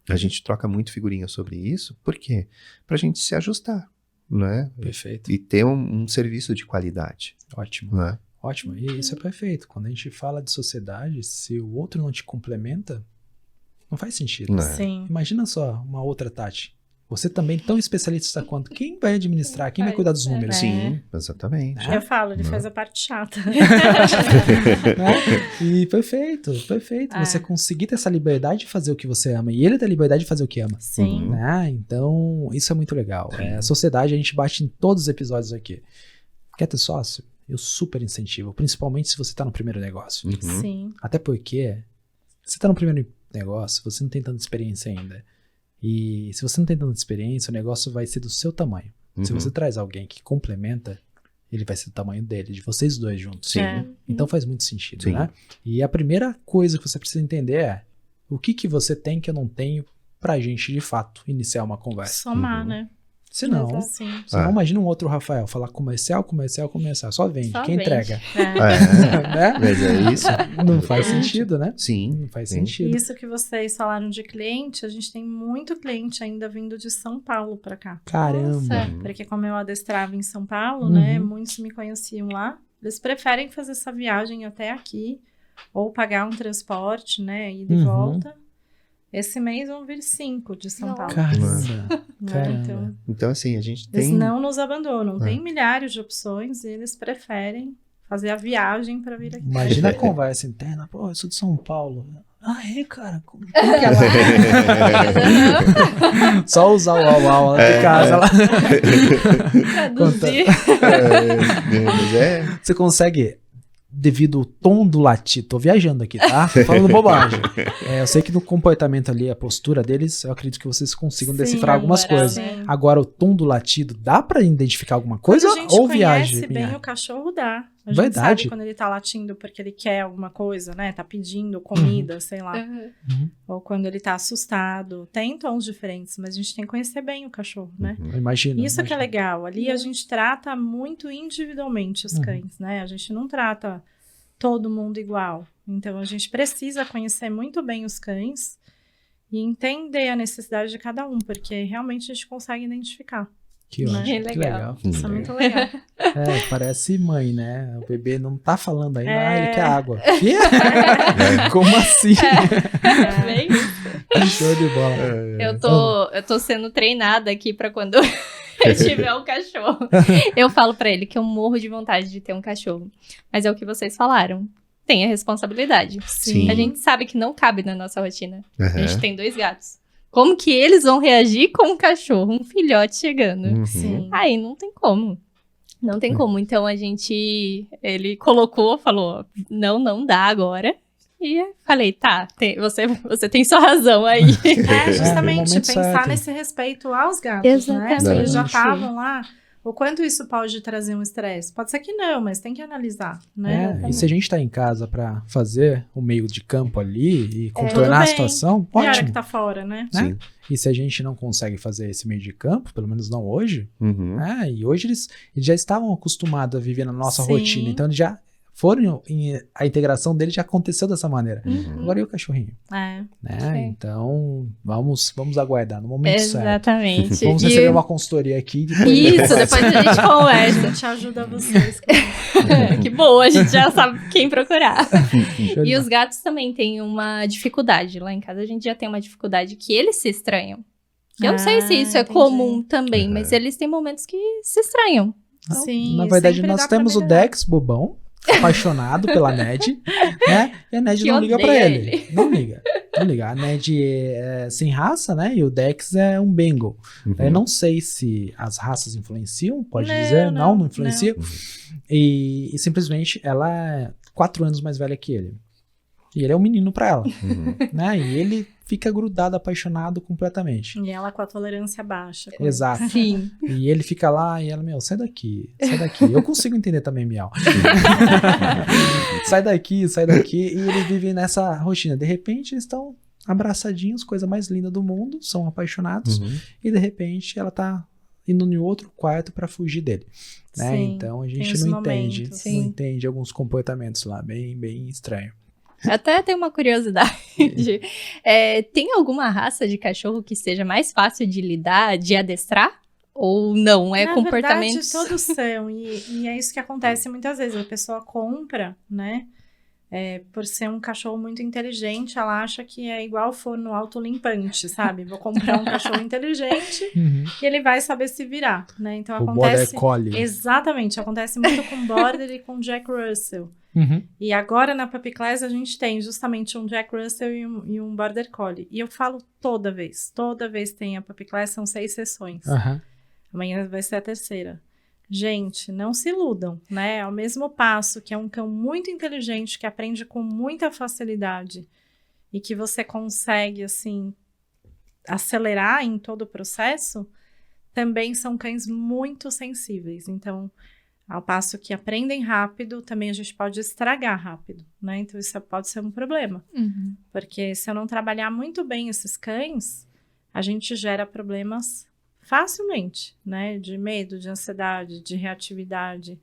a gente troca muito figurinha sobre isso, por quê? Pra gente se ajustar, né? Perfeito. E ter um serviço de qualidade. Ótimo. Né? Ótimo. E isso é perfeito. Quando a gente fala de sociedade, se o outro não te complementa, não faz sentido. Não. Sim. Imagina só uma outra Tati. Você também tão especialista quanto. Quem vai administrar? Quem vai cuidar dos números? Sim, exatamente. Eu falo, ele faz a parte chata. E perfeito. Você conseguir ter essa liberdade de fazer o que você ama e ele ter a liberdade de fazer o que ama. Sim. Né? Então, isso é muito legal. A sociedade, a gente bate em todos os episódios aqui. Quer ter sócio? Eu super incentivo, principalmente se você está no primeiro negócio. Sim. Até porque você está no primeiro negócio, você não tem tanta experiência ainda. E se você não tem tanta experiência, o negócio vai ser do seu tamanho. Se você traz alguém que complementa, ele vai ser do tamanho dele, de vocês dois juntos. Sim. Então faz muito sentido, Sim. né? E a primeira coisa que você precisa entender é o que você tem que eu não tenho pra gente, de fato, iniciar uma conversa. Somar, né? Se não, imagina um outro Rafael falar comercial. Só vende. Quem entrega? Né? Mas é isso. Não faz sentido, né? Sim. Não faz sentido. Isso que vocês falaram de cliente, a gente tem muito cliente ainda vindo de São Paulo pra cá. Caramba. Porque como eu adestrava em São Paulo, né? Muitos me conheciam lá. Eles preferem fazer essa viagem até aqui. Ou pagar um transporte, né? E de volta. Esse mês vão vir 5 de São Paulo. Caramba. Né? Caramba. Então, assim, a gente Eles tem... não nos abandonam. Tem milhares de opções e eles preferem fazer a viagem para vir aqui. Imagina a conversa interna. Pô, eu sou de São Paulo. Ah, é, cara? Como que é lá? Só usar o uau lá de casa. Lá. Traduzir. Mas Você consegue, devido ao tom do latim, tô viajando aqui, tá? Tô falando bobagem. Eu sei que no comportamento ali, a postura deles, eu acredito que vocês consigam Sim, decifrar algumas moral, coisas. né? Agora, o tom do latido, dá pra identificar alguma coisa Quando a gente ou conhece viagem? bem Minha? o cachorro, dá. A gente Verdade. sabe quando ele tá latindo porque ele quer alguma coisa, né? Tá pedindo comida, sei lá. Uhum. Ou quando ele tá assustado. Tem tons diferentes, mas a gente tem que conhecer bem o cachorro, né? Eu imagino. Isso que é imagino. legal. Ali a gente trata muito individualmente os cães, né? A gente não trata todo mundo igual. Então, a gente precisa conhecer muito bem os cães e entender a necessidade de cada um, porque realmente a gente consegue identificar. Que Né? ótimo, Que que legal. legal. Isso é muito legal. Parece mãe, né? O bebê não tá falando ainda, É. ele quer água. Que? Como assim? Bem, Show de bola. eu tô sendo treinada aqui pra quando eu tiver um cachorro. Eu falo pra ele que eu morro de vontade de ter um cachorro. Mas é o que vocês falaram. Tem a responsabilidade. Sim. A gente sabe que não cabe na nossa rotina. A Aham. gente tem 2 gatos. Como que eles vão reagir com um cachorro, um filhote chegando? Uhum. Sim. Aí não tem como. Não tem como. Então ele colocou, falou, não dá agora. E eu falei, tá, você tem sua razão aí. É, no justamente momento pensar certo. nesse respeito aos gatos, né? Se Exatamente. eles já estavam lá, o quanto isso pode trazer um estresse? Pode ser que não, mas tem que analisar, né? E se a gente tá em casa pra fazer o meio de campo ali e tudo contornar a bem. situação, E a hora ótimo. que tá fora, né? Né? Sim. E se a gente não consegue fazer esse meio de campo, pelo menos não hoje, Uhum. e hoje eles já estavam acostumados a viver na nossa Sim. rotina, então eles já foram, a integração deles já aconteceu dessa maneira. Uhum. Agora e o cachorrinho? É. Né? Sim. Então, vamos aguardar no momento certo. Exatamente. Vamos E- receber uma consultoria aqui. Depois Isso, depois a gente A conversa. gente ajuda vocês. Que bom, a gente já sabe quem procurar. Show de E bola. os gatos também têm uma dificuldade. Lá em casa a gente já tem uma dificuldade que eles se estranham. Eu não sei se isso é entendi. comum também, Uhum. mas eles têm momentos que se estranham. Sim, Na verdade, sempre nós dá pra temos o melhorar. Dex bobão, apaixonado pela Ned, né? E a Ned Que não liga pra odeia ele. ele. Não liga. Não liga. A Ned é sem raça, né? E o Dex é um Bengal. Uhum. Eu não sei se as raças influenciam, pode Não, dizer. Não não, influencia. E simplesmente ela é 4 anos mais velha que ele. E ele é um menino pra ela, Uhum. né? E ele fica grudado, apaixonado completamente. E ela com a tolerância baixa. com- Exato. Sim. E ele fica lá e ela, meu, sai daqui, sai daqui. Eu consigo entender também, Miau. Sai daqui, sai daqui. E eles vivem nessa rotina. De repente, eles estão abraçadinhos, coisa mais linda do mundo, são apaixonados. Uhum. E de repente, ela tá indo em outro quarto pra fugir dele. Né? Sim, Então, a tem gente os não entende. momentos. Sim. Não entende alguns comportamentos lá, bem estranho. Até tem uma curiosidade. Tem alguma raça de cachorro que seja mais fácil de lidar, de adestrar? Ou não? É Na comportamentos... verdade, todos são. E é isso que acontece muitas vezes. A pessoa compra, né? Por ser um cachorro muito inteligente, ela acha que é igual forno autolimpante, sabe? Vou comprar um cachorro inteligente e ele vai saber se virar, né? Então O Border acontece... Collie. Exatamente, acontece muito com Border e com Jack Russell. Uhum. E agora na Puppy Class a gente tem justamente um Jack Russell e um Border Collie. E eu falo toda vez tem a Puppy Class, são 6 sessões. Aham. Amanhã vai ser a 3ª. Gente, não se iludam, né? Ao mesmo passo que é um cão muito inteligente, que aprende com muita facilidade e que você consegue, assim, acelerar em todo o processo, também são cães muito sensíveis. Então, ao passo que aprendem rápido, também a gente pode estragar rápido, né? Então, isso pode ser um problema. Uhum. Porque se eu não trabalhar muito bem esses cães, a gente gera problemas facilmente, né? De medo, de ansiedade, de reatividade.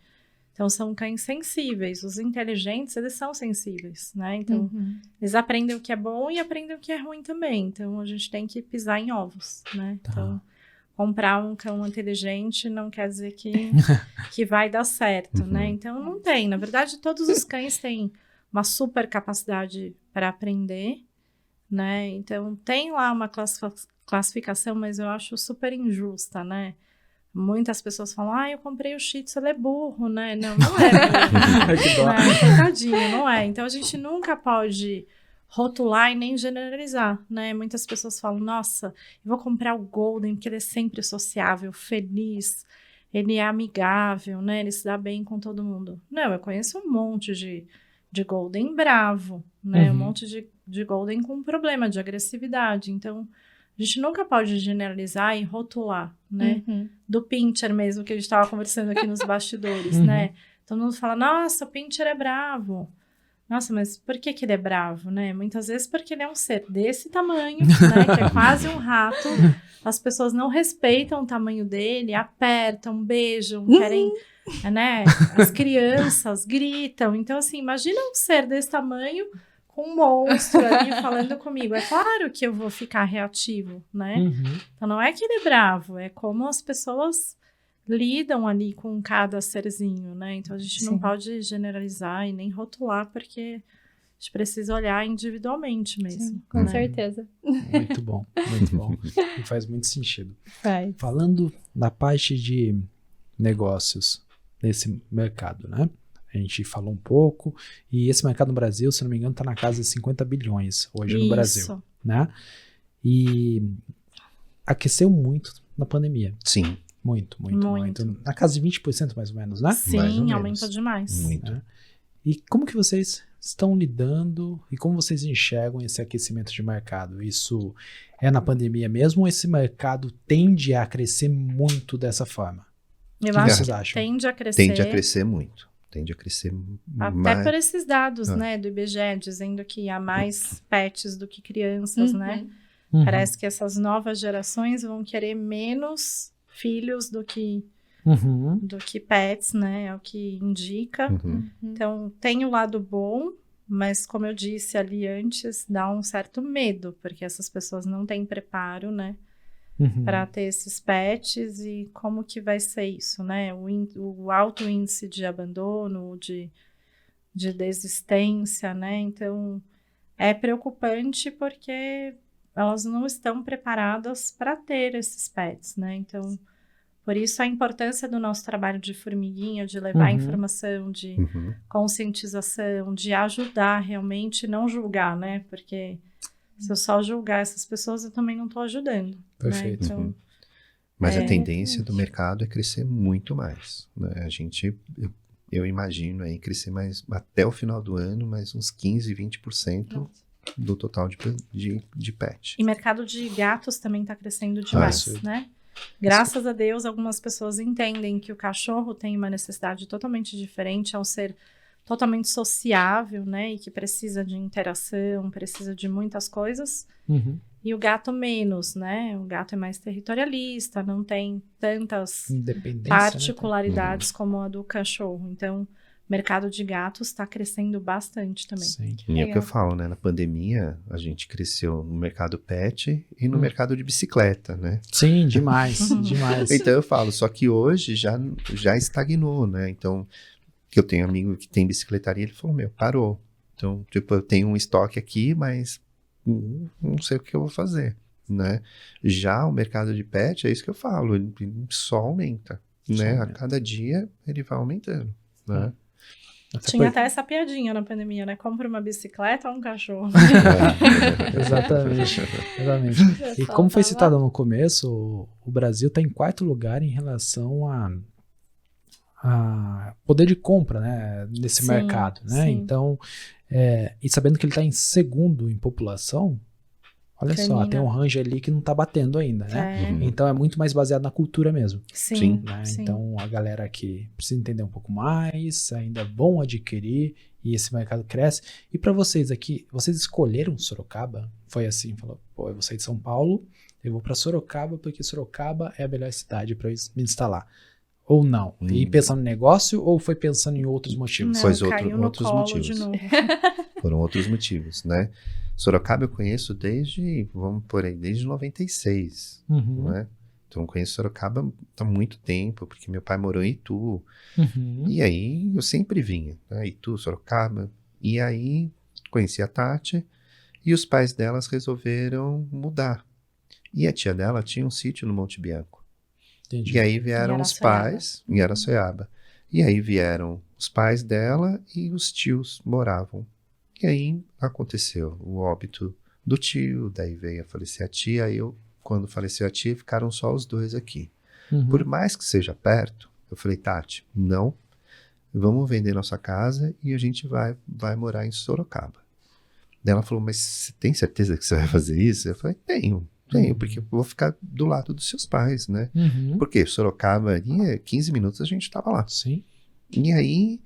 Então, são cães sensíveis. Os inteligentes, eles são sensíveis, né? Então, Uhum. eles aprendem o que é bom e aprendem o que é ruim também. Então, a gente tem que pisar em ovos, né? Tá. Então, comprar um cão inteligente não quer dizer que vai dar certo, Uhum. né? Então, não tem. Na verdade, todos os cães têm uma super capacidade para aprender, né? Então, tem lá uma classificação, mas eu acho super injusta, né? Muitas pessoas falam, eu comprei o Shih Tzu, ele é burro, né? Não, não é burro. Que dó. Coitadinho, não é. Então, a gente nunca pode rotular e nem generalizar, né? Muitas pessoas falam, nossa, eu vou comprar o Golden, porque ele é sempre sociável, feliz, ele é amigável, né? Ele se dá bem com todo mundo. Não, eu conheço um monte de Golden bravo, né? Um monte de Golden com problema de agressividade. Então, a gente nunca pode generalizar e rotular, né? Do Pinscher mesmo, que a gente estava conversando aqui nos bastidores, né? Todo mundo fala, nossa, o Pinscher é bravo. Nossa, mas por que ele é bravo, né? Muitas vezes porque ele é um ser desse tamanho, né? Que é quase um rato. As pessoas não respeitam o tamanho dele, apertam, beijam, querem, né? As crianças gritam. Então, assim, imagina um ser desse tamanho com um monstro ali falando comigo. É claro que eu vou ficar reativo, né? Então, não é que ele é bravo, é como as pessoas lidam ali com cada serzinho, né? Então, a gente não pode generalizar e nem rotular, porque a gente precisa olhar individualmente mesmo. Sim, com certeza. Muito bom, muito bom. E faz muito sentido. Faz. Falando da parte de negócios nesse mercado, né? A gente falou um pouco, e esse mercado no Brasil, se não me engano, está na casa de 50 bilhões hoje no Brasil, né? E aqueceu muito na pandemia. Sim. Muito. Na casa de 20% mais ou menos, né? Sim, aumentou demais. Muito. Né? E como que vocês estão lidando e como vocês enxergam esse aquecimento de mercado? Isso é na pandemia mesmo ou esse mercado tende a crescer muito dessa forma? Eu O que acho vocês que acham? tende a crescer. Tende a crescer muito. Tende a crescer Até mais. por esses dados, né, do IBGE, dizendo que há mais pets do que crianças, né? Parece que essas novas gerações vão querer menos filhos do que pets, né? É o que indica. Então, tem o lado bom, mas como eu disse ali antes, dá um certo medo, porque essas pessoas não têm preparo, né? Para ter esses pets e como que vai ser isso, né? O alto índice de abandono, de desistência, né? Então, é preocupante porque elas não estão preparadas para ter esses pets, né? Então, por isso a importância do nosso trabalho de formiguinha, de levar informação, de conscientização, de ajudar realmente, não julgar, né? Porque se eu só julgar essas pessoas, eu também não estou ajudando. Perfeito. Né? Então, Mas a tendência do mercado é crescer muito mais, né? Eu imagino aí crescer mais até o final do ano, mais uns 15, 20% do total de pet. E mercado de gatos também está crescendo demais, né? Graças a Deus, algumas pessoas entendem que o cachorro tem uma necessidade totalmente diferente, é um ser totalmente sociável, né? E que precisa de interação, precisa de muitas coisas. E o gato menos, né? O gato é mais territorialista, não tem tantas particularidades, né, como a do cachorro. Então, o mercado de gatos está crescendo bastante também. Sim. E é o que eu falo, né? Na pandemia, a gente cresceu no mercado pet e no mercado de bicicleta, né? Sim, demais, demais. Então eu falo, só que hoje já estagnou, né? Então, eu tenho um amigo que tem bicicletaria, ele falou, parou. Então, tipo, eu tenho um estoque aqui, mas não sei o que eu vou fazer, né? Já o mercado de pet, é isso que eu falo, ele só aumenta, né? A cada dia ele vai aumentando, né? Tinha até essa piadinha na pandemia, né? Compra uma bicicleta ou um cachorro. Exatamente. E como foi citado no começo, o Brasil está em 4º lugar em relação a poder de compra, né, nesse mercado, né? Então, e sabendo que ele está em 2º em população, olha só, tem um range ali que não está batendo ainda, né? Então é muito mais baseado na cultura mesmo. Sim. Né? Então a galera que precisa entender um pouco mais, ainda vão adquirir e esse mercado cresce. E para vocês aqui, vocês escolheram Sorocaba? Foi assim, falou, eu vou sair de São Paulo, eu vou para Sorocaba porque Sorocaba é a melhor cidade para me instalar. Ou não? E pensando no negócio ou foi pensando em outros motivos? Não, caiu no outros colo motivos. de novo. Foram outros motivos, né? Sorocaba eu conheço desde 96, né? Então eu conheço Sorocaba há muito tempo, porque meu pai morou em Itu. E aí eu sempre vinha, né? Itu, Sorocaba. E aí conheci a Tati E os pais delas resolveram mudar. E a tia dela tinha um sítio no Monte Bianco. Entendi. E aí vieram os pais, em Araçoiaba. E aí vieram os pais dela e os tios moravam. E aí aconteceu o óbito do tio, daí veio a falecer a tia, quando faleceu a tia, ficaram só os dois aqui. Uhum. Por mais que seja perto, eu falei, Tati, não, vamos vender nossa casa e a gente vai morar em Sorocaba. Daí ela falou, mas você tem certeza que você vai fazer isso? Eu falei, tenho, porque eu vou ficar do lado dos seus pais, né? Uhum. Porque Sorocaba, 15 minutos a gente estava lá. Sim. E aí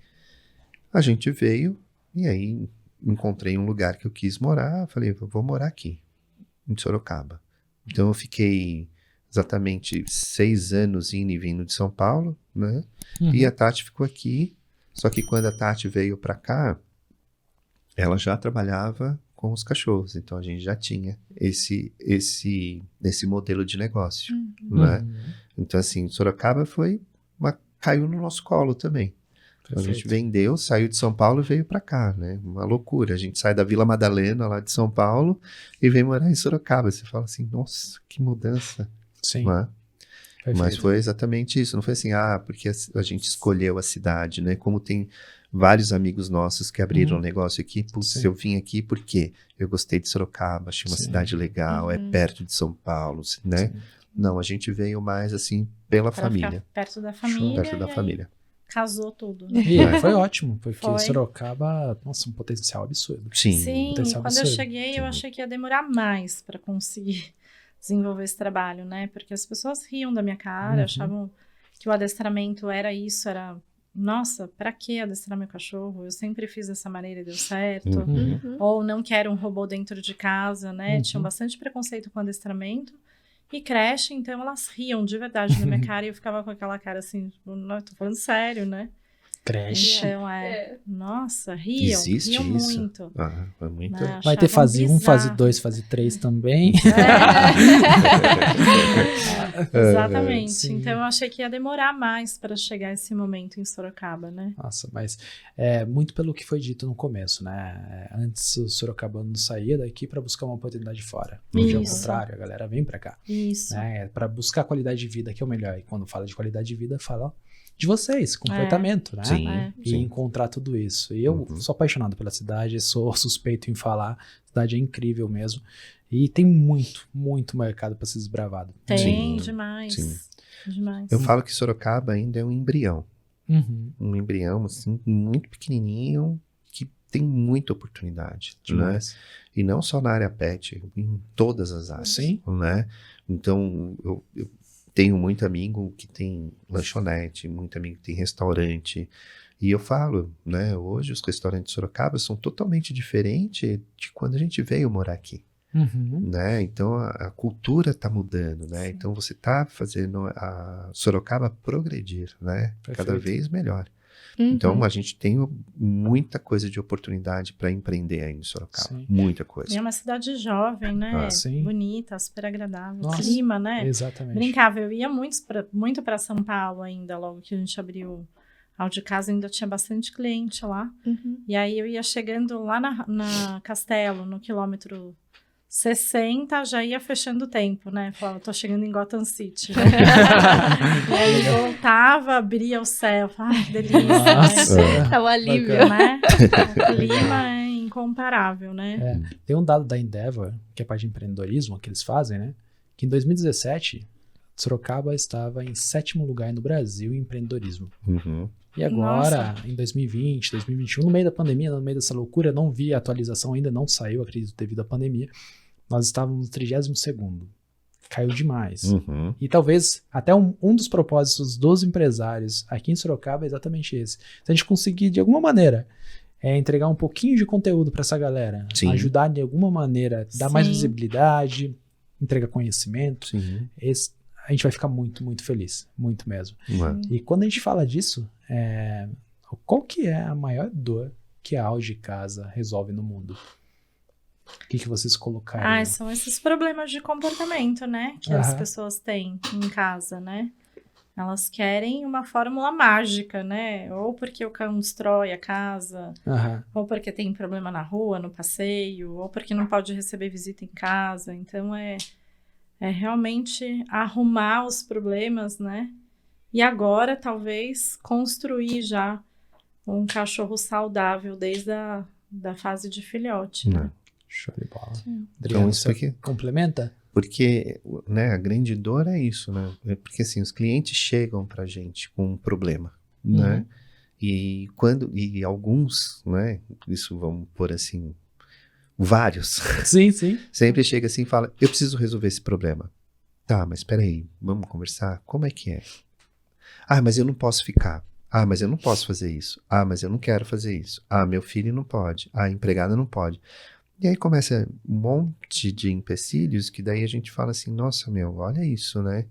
a gente veio, e aí encontrei um lugar que eu quis morar, falei, eu vou morar aqui, em Sorocaba. Então eu fiquei exatamente 6 anos indo e vindo de São Paulo, né? Uhum. E a Tati ficou aqui, só que quando a Tati veio para cá, ela já trabalhava com os cachorros, então a gente já tinha esse modelo de negócio, né? Uhum. Então assim, Sorocaba caiu no nosso colo também. Então, a gente vendeu, saiu de São Paulo e veio para cá, né? Uma loucura. A gente sai da Vila Madalena, lá de São Paulo, e vem morar em Sorocaba. Você fala assim, nossa, que mudança. Sim. Não é? Perfeito. Mas foi exatamente isso. Não foi assim, porque a gente escolheu a cidade, né? Como tem vários amigos nossos que abriram um negócio aqui. Putz, eu vim aqui porque eu gostei de Sorocaba, achei uma cidade legal, é perto de São Paulo, né? Sim. Não, a gente veio mais assim pela Pra família. ficar perto da família. Perto da e aí família. casou tudo, né? E foi ótimo, porque Foi. Sorocaba, nossa, um potencial absurdo. Sim. Sim, potencial quando eu absurdo. cheguei, eu achei que ia demorar mais para conseguir desenvolver esse trabalho, né? Porque as pessoas riam da minha cara, achavam que o adestramento era isso, nossa, pra que adestrar meu cachorro? Eu sempre fiz dessa maneira e deu certo. Uhum. Ou não quero um robô dentro de casa, né? Tinham bastante preconceito com adestramento. E creche, então elas riam de verdade na minha cara e eu ficava com aquela cara assim, não, eu tô falando sério, né? Creche. Então, nossa, riam Existe isso. muito. Né? Vai ter Achavam fase 1, fase bizarro. 2, fase 3 também. Exatamente. Sim. Então eu achei que ia demorar mais para chegar esse momento em Sorocaba, né? Nossa, mas muito pelo que foi dito no começo, né? Antes o sorocabano saía daqui para buscar uma oportunidade fora. Hoje é o Isso. contrário, a galera vem para cá. Isso. Né? Para buscar qualidade de vida, que é o melhor. E quando fala de qualidade de vida, fala de vocês, comportamento, né? Sim, E encontrar tudo isso. E eu sou apaixonado pela cidade, sou suspeito em falar. A cidade é incrível mesmo. E tem muito, muito mercado para ser desbravado. Tem, Sim, demais. sim. Demais. Eu falo que Sorocaba ainda é um embrião. Uhum. Um embrião, assim, muito pequenininho, que tem muita oportunidade, né? Demais. E não só na área pet, em todas as áreas, Sim. né? Então, eu tenho muito amigo que tem lanchonete, muito amigo que tem restaurante. E eu falo, né? Hoje os restaurantes de Sorocaba são totalmente diferentes de quando a gente veio morar aqui. Uhum. Né? Então a cultura está mudando, né? Sim. Então você está fazendo a Sorocaba progredir, né? Cada Perfeito. vez melhor. Uhum. Então a gente tem muita coisa de oportunidade para empreender aí em Sorocaba, Sim. muita E coisa. é uma cidade jovem, né? Sim. Bonita, super agradável. Nossa. Clima, né? Exatamente. Brincava, eu ia muito para São Paulo ainda, logo que a gente abriu a de casa, ainda tinha bastante cliente lá. Uhum. E aí eu ia chegando lá na Castelo, no quilômetro 60, já ia fechando o tempo, né? Falava, tô chegando em Gotham City. Né? E aí voltava, abria o céu, falava, que delícia, Nossa. É um alívio. né? O clima é incomparável, né? Tem um dado da Endeavor, que é parte de empreendedorismo, que eles fazem, né? Que em 2017, Sorocaba estava em 7º lugar no Brasil em empreendedorismo. Uhum. E agora, em 2020, 2021, no meio da pandemia, no meio dessa loucura, não vi a atualização, ainda não saiu, acredito, devido à pandemia. Nós estávamos no 32º. Caiu demais. Uhum. E talvez até um dos propósitos dos empresários aqui em Sorocaba é exatamente esse. Se a gente conseguir, de alguma maneira, entregar um pouquinho de conteúdo para essa galera, Sim. ajudar de alguma maneira, dar mais Sim. visibilidade, entregar conhecimento, Sim. a gente vai ficar muito, muito feliz. Muito mesmo. Ué. E quando a gente fala disso, qual que é a maior dor que a Auge Casa resolve no mundo? O que vocês colocariam? São esses problemas de comportamento, né? Que as Aham. pessoas têm em casa, né? Elas querem uma fórmula mágica, né? Ou porque o cão destrói a casa, ou porque tem problema na rua, no passeio, ou porque não pode receber visita em casa. Então, é realmente arrumar os problemas, né? E agora, talvez, construir já um cachorro saudável desde da fase de filhote, né? Show de bola. Então, isso aqui complementa? Porque, né, a grande dor é isso, né? Porque, assim, os clientes chegam pra gente com um problema, né? E alguns, né? Isso vamos pôr assim, vários. Sim, sim. Sempre chega assim e fala, eu preciso resolver esse problema. Tá, mas peraí, vamos conversar? Como é que é? Ah, mas eu não posso ficar. Ah, mas eu não posso fazer isso. Ah, mas eu não quero fazer isso. Ah, meu filho não pode. Ah, a empregada não pode. E aí começa um monte de empecilhos que daí a gente fala assim, nossa, olha isso, né?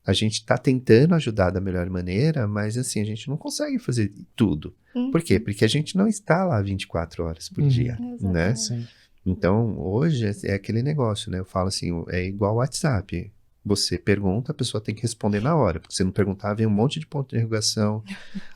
A gente tá tentando ajudar da melhor maneira, mas assim, a gente não consegue fazer tudo. Por quê? Porque a gente não está lá 24 horas por dia, né? Sim. Então, hoje é aquele negócio, né? Eu falo assim, é igual o WhatsApp. Você pergunta, a pessoa tem que responder na hora. Porque se não perguntar, vem um monte de ponto de interrogação.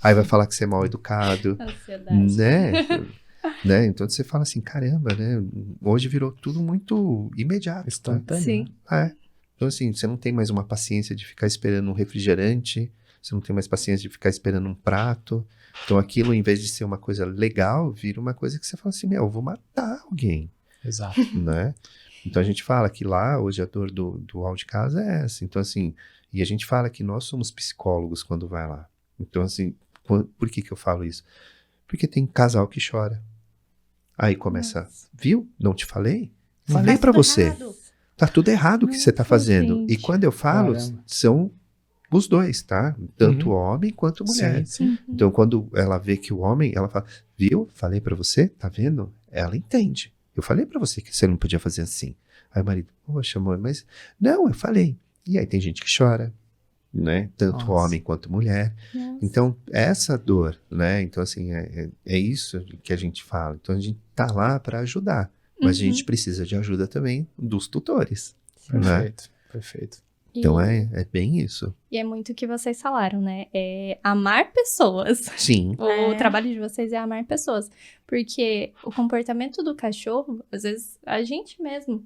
Aí vai falar que você é mal educado. Ansiedade. Né? Então você fala assim, caramba, né? Hoje virou tudo muito imediato. Instantâneo. Sim. Né? Então assim, você não tem mais uma paciência de ficar esperando um refrigerante, você não tem mais paciência de ficar esperando um prato. Então aquilo, em vez de ser uma coisa legal, vira uma coisa que você fala assim, eu vou matar alguém. Exato. Né? Então a gente fala que lá, hoje a dor do hall de casa é essa. Então assim, e a gente fala que nós somos psicólogos quando vai lá. Então assim, por que eu falo isso? Porque tem casal que chora. Aí começa, viu? Não te falei? Falei pra você. Errado. Tá tudo errado o que você tá fazendo. gente. E quando eu falo, Caramba. são os dois, tá? Tanto homem quanto mulher. Sim. Então quando ela vê que o homem, ela fala, viu? Falei pra você? Tá vendo? Ela entende. Eu falei pra você que você não podia fazer assim. Aí o marido, poxa, amor, mas... Não, eu falei. E aí tem gente que chora, né? Tanto homem quanto mulher. Nossa. Então, essa dor, né? Então, assim, é isso que a gente fala. Então, a gente tá lá para ajudar. Mas a gente precisa de ajuda também dos tutores. Perfeito, perfeito. Então, é bem isso. E é muito o que vocês falaram, né? É amar pessoas. Sim. O trabalho de vocês é amar pessoas. Porque o comportamento do cachorro, às vezes, a gente mesmo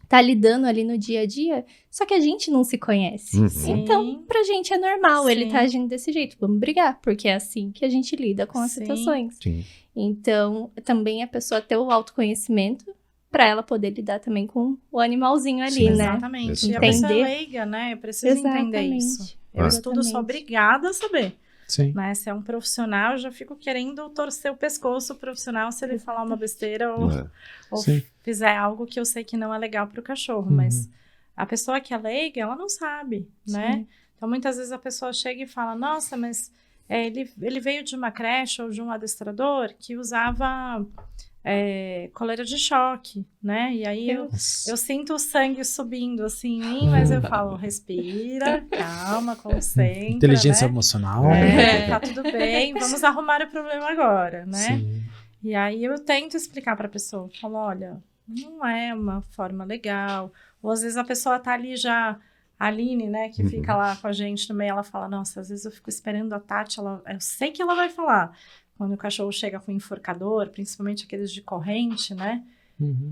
tá lidando ali no dia a dia, só que a gente não se conhece. Então, pra gente é normal ele tá agindo desse jeito. Vamos brigar, porque é assim que a gente lida com as situações. Sim. Então, também a pessoa ter o autoconhecimento pra ela poder lidar também com o animalzinho ali, né? Exatamente. E a Entender. pessoa é leiga, né? Eu preciso entender isso. Eu estudo, sou obrigada a saber. Sim. Né? Se é um profissional, eu já fico querendo torcer o pescoço profissional se ele falar uma besteira ou fizer algo que eu sei que não é legal para o cachorro. Mas a pessoa que é leiga, ela não sabe, né? Então, muitas vezes a pessoa chega e fala, nossa, mas ele veio de uma creche ou de um adestrador que usava coleira de choque, né? E aí eu sinto o sangue subindo assim em mim, mas eu falo, respira, calma, concentra, Inteligência né? emocional. Tá tudo bem, vamos arrumar o problema agora, né? Sim. E aí eu tento explicar para a pessoa, falo, olha, não é uma forma legal, ou às vezes a pessoa tá ali já, a Aline, né, que fica lá com a gente também, ela fala, nossa, às vezes eu fico esperando a Tati, eu sei que ela vai falar. Quando o cachorro chega com enforcador, principalmente aqueles de corrente, né?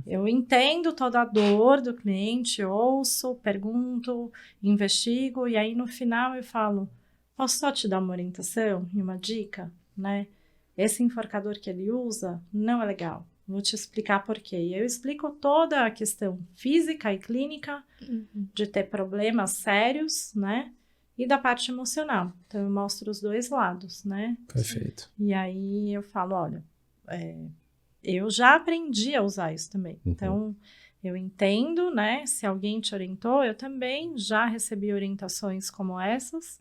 Eu entendo toda a dor do cliente, ouço, pergunto, investigo, e aí no final eu falo, posso só te dar uma orientação e uma dica, né? Esse enforcador que ele usa não é legal. Vou te explicar por quê. E eu explico toda a questão física e clínica de ter problemas sérios, né? E da parte emocional. Então, eu mostro os dois lados, né? Perfeito. E aí eu falo, olha, eu já aprendi a usar isso também. Então, eu entendo, né? Se alguém te orientou, eu também já recebi orientações como essas.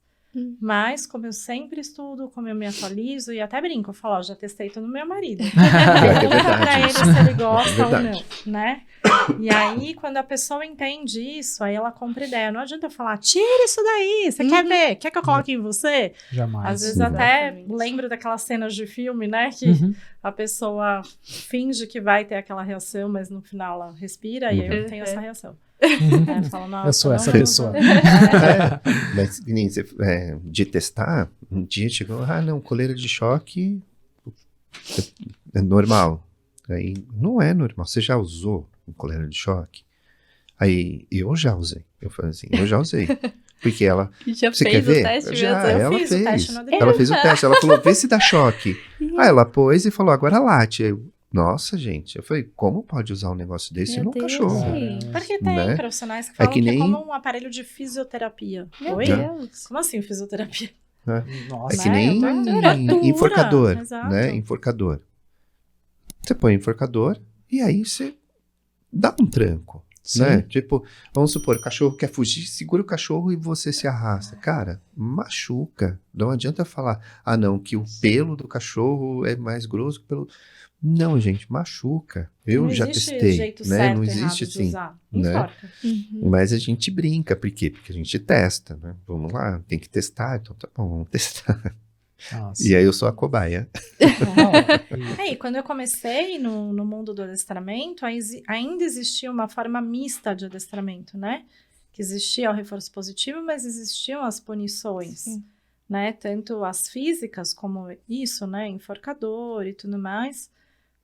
Mas, como eu sempre estudo, como eu me atualizo, e até brinco, eu falo, ó, já testei tudo no meu marido. Pergunta pra ele se ele gosta ou não, né? E aí, quando a pessoa entende isso, aí ela compra ideia. Não adianta eu falar, tira isso daí, você quer ver? Quer que eu coloque em você? Jamais. Às vezes até lembro daquelas cenas de filme, né? Que a pessoa finge que vai ter aquela reação, mas no final ela respira e aí eu tenho essa reação. É, fala, "Nossa, Eu sou essa não- pessoa." Mas nem de testar, um dia chegou, não, coleira de choque é normal. Aí, não é normal. Você já usou um coleira de choque? Aí, eu já usei. Eu falei assim, eu já usei. Porque ela... Já Você fez quer ver? o teste Já, mesmo? Eu ela fiz o teste fez. no Adriano. Ela fez o teste. Ela falou, vê se dá choque. Aí ela pôs e falou, agora late. Eu, nossa, gente. Eu falei, como pode usar um negócio desse Meu num Deus, cachorro? sim. Porque tem Né? profissionais que falam que que, nem- é como um aparelho de fisioterapia. Meu Oi? Deus. Como assim fisioterapia? Nossa. É que Né? nem Tortura. enforcador, Exato. né? Enforcador. Você põe enforcador e aí você dá um tranco, Sim. né? Tipo, vamos supor, o cachorro quer fugir, segura o cachorro e você se arrasta. Cara, machuca. Não adianta falar, não, que o pelo do cachorro é mais grosso que o pelo... Não, gente, machuca. Eu Não já existe testei, jeito né? certo Não e errado existe de assim. usar. né? Enforca. Uhum. Mas a gente brinca, por quê? Porque a gente testa, né? Vamos lá, tem que testar, então tá bom, vamos testar. Nossa. E aí eu sou a cobaia. Não, É, e quando eu comecei no mundo do adestramento, ainda existia uma forma mista de adestramento, né? Que existia o reforço positivo, mas existiam as punições, Sim. né? Tanto as físicas, como isso, né? Enforcador e tudo mais,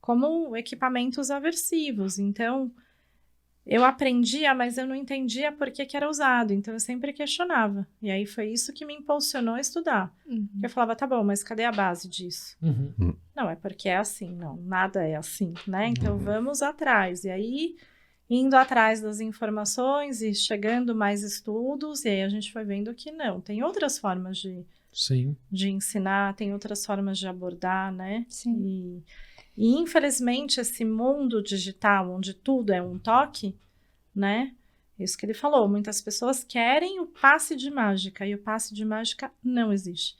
como equipamentos aversivos. Então, eu aprendia, mas eu não entendia por que que era usado. Então, eu sempre questionava. E aí, foi isso que me impulsionou a estudar. Uhum. Eu falava, tá bom, mas cadê a base disso? Uhum. Não, é porque é assim, não, nada é assim, né? Então vamos atrás. E aí, indo atrás das informações e chegando mais estudos, e aí a gente foi vendo que não, tem outras formas Sim. de ensinar, tem outras formas de abordar, né? Sim. E infelizmente esse mundo digital, onde tudo é um toque, né? Isso que ele falou, muitas pessoas querem o passe de mágica, e o passe de mágica não existe.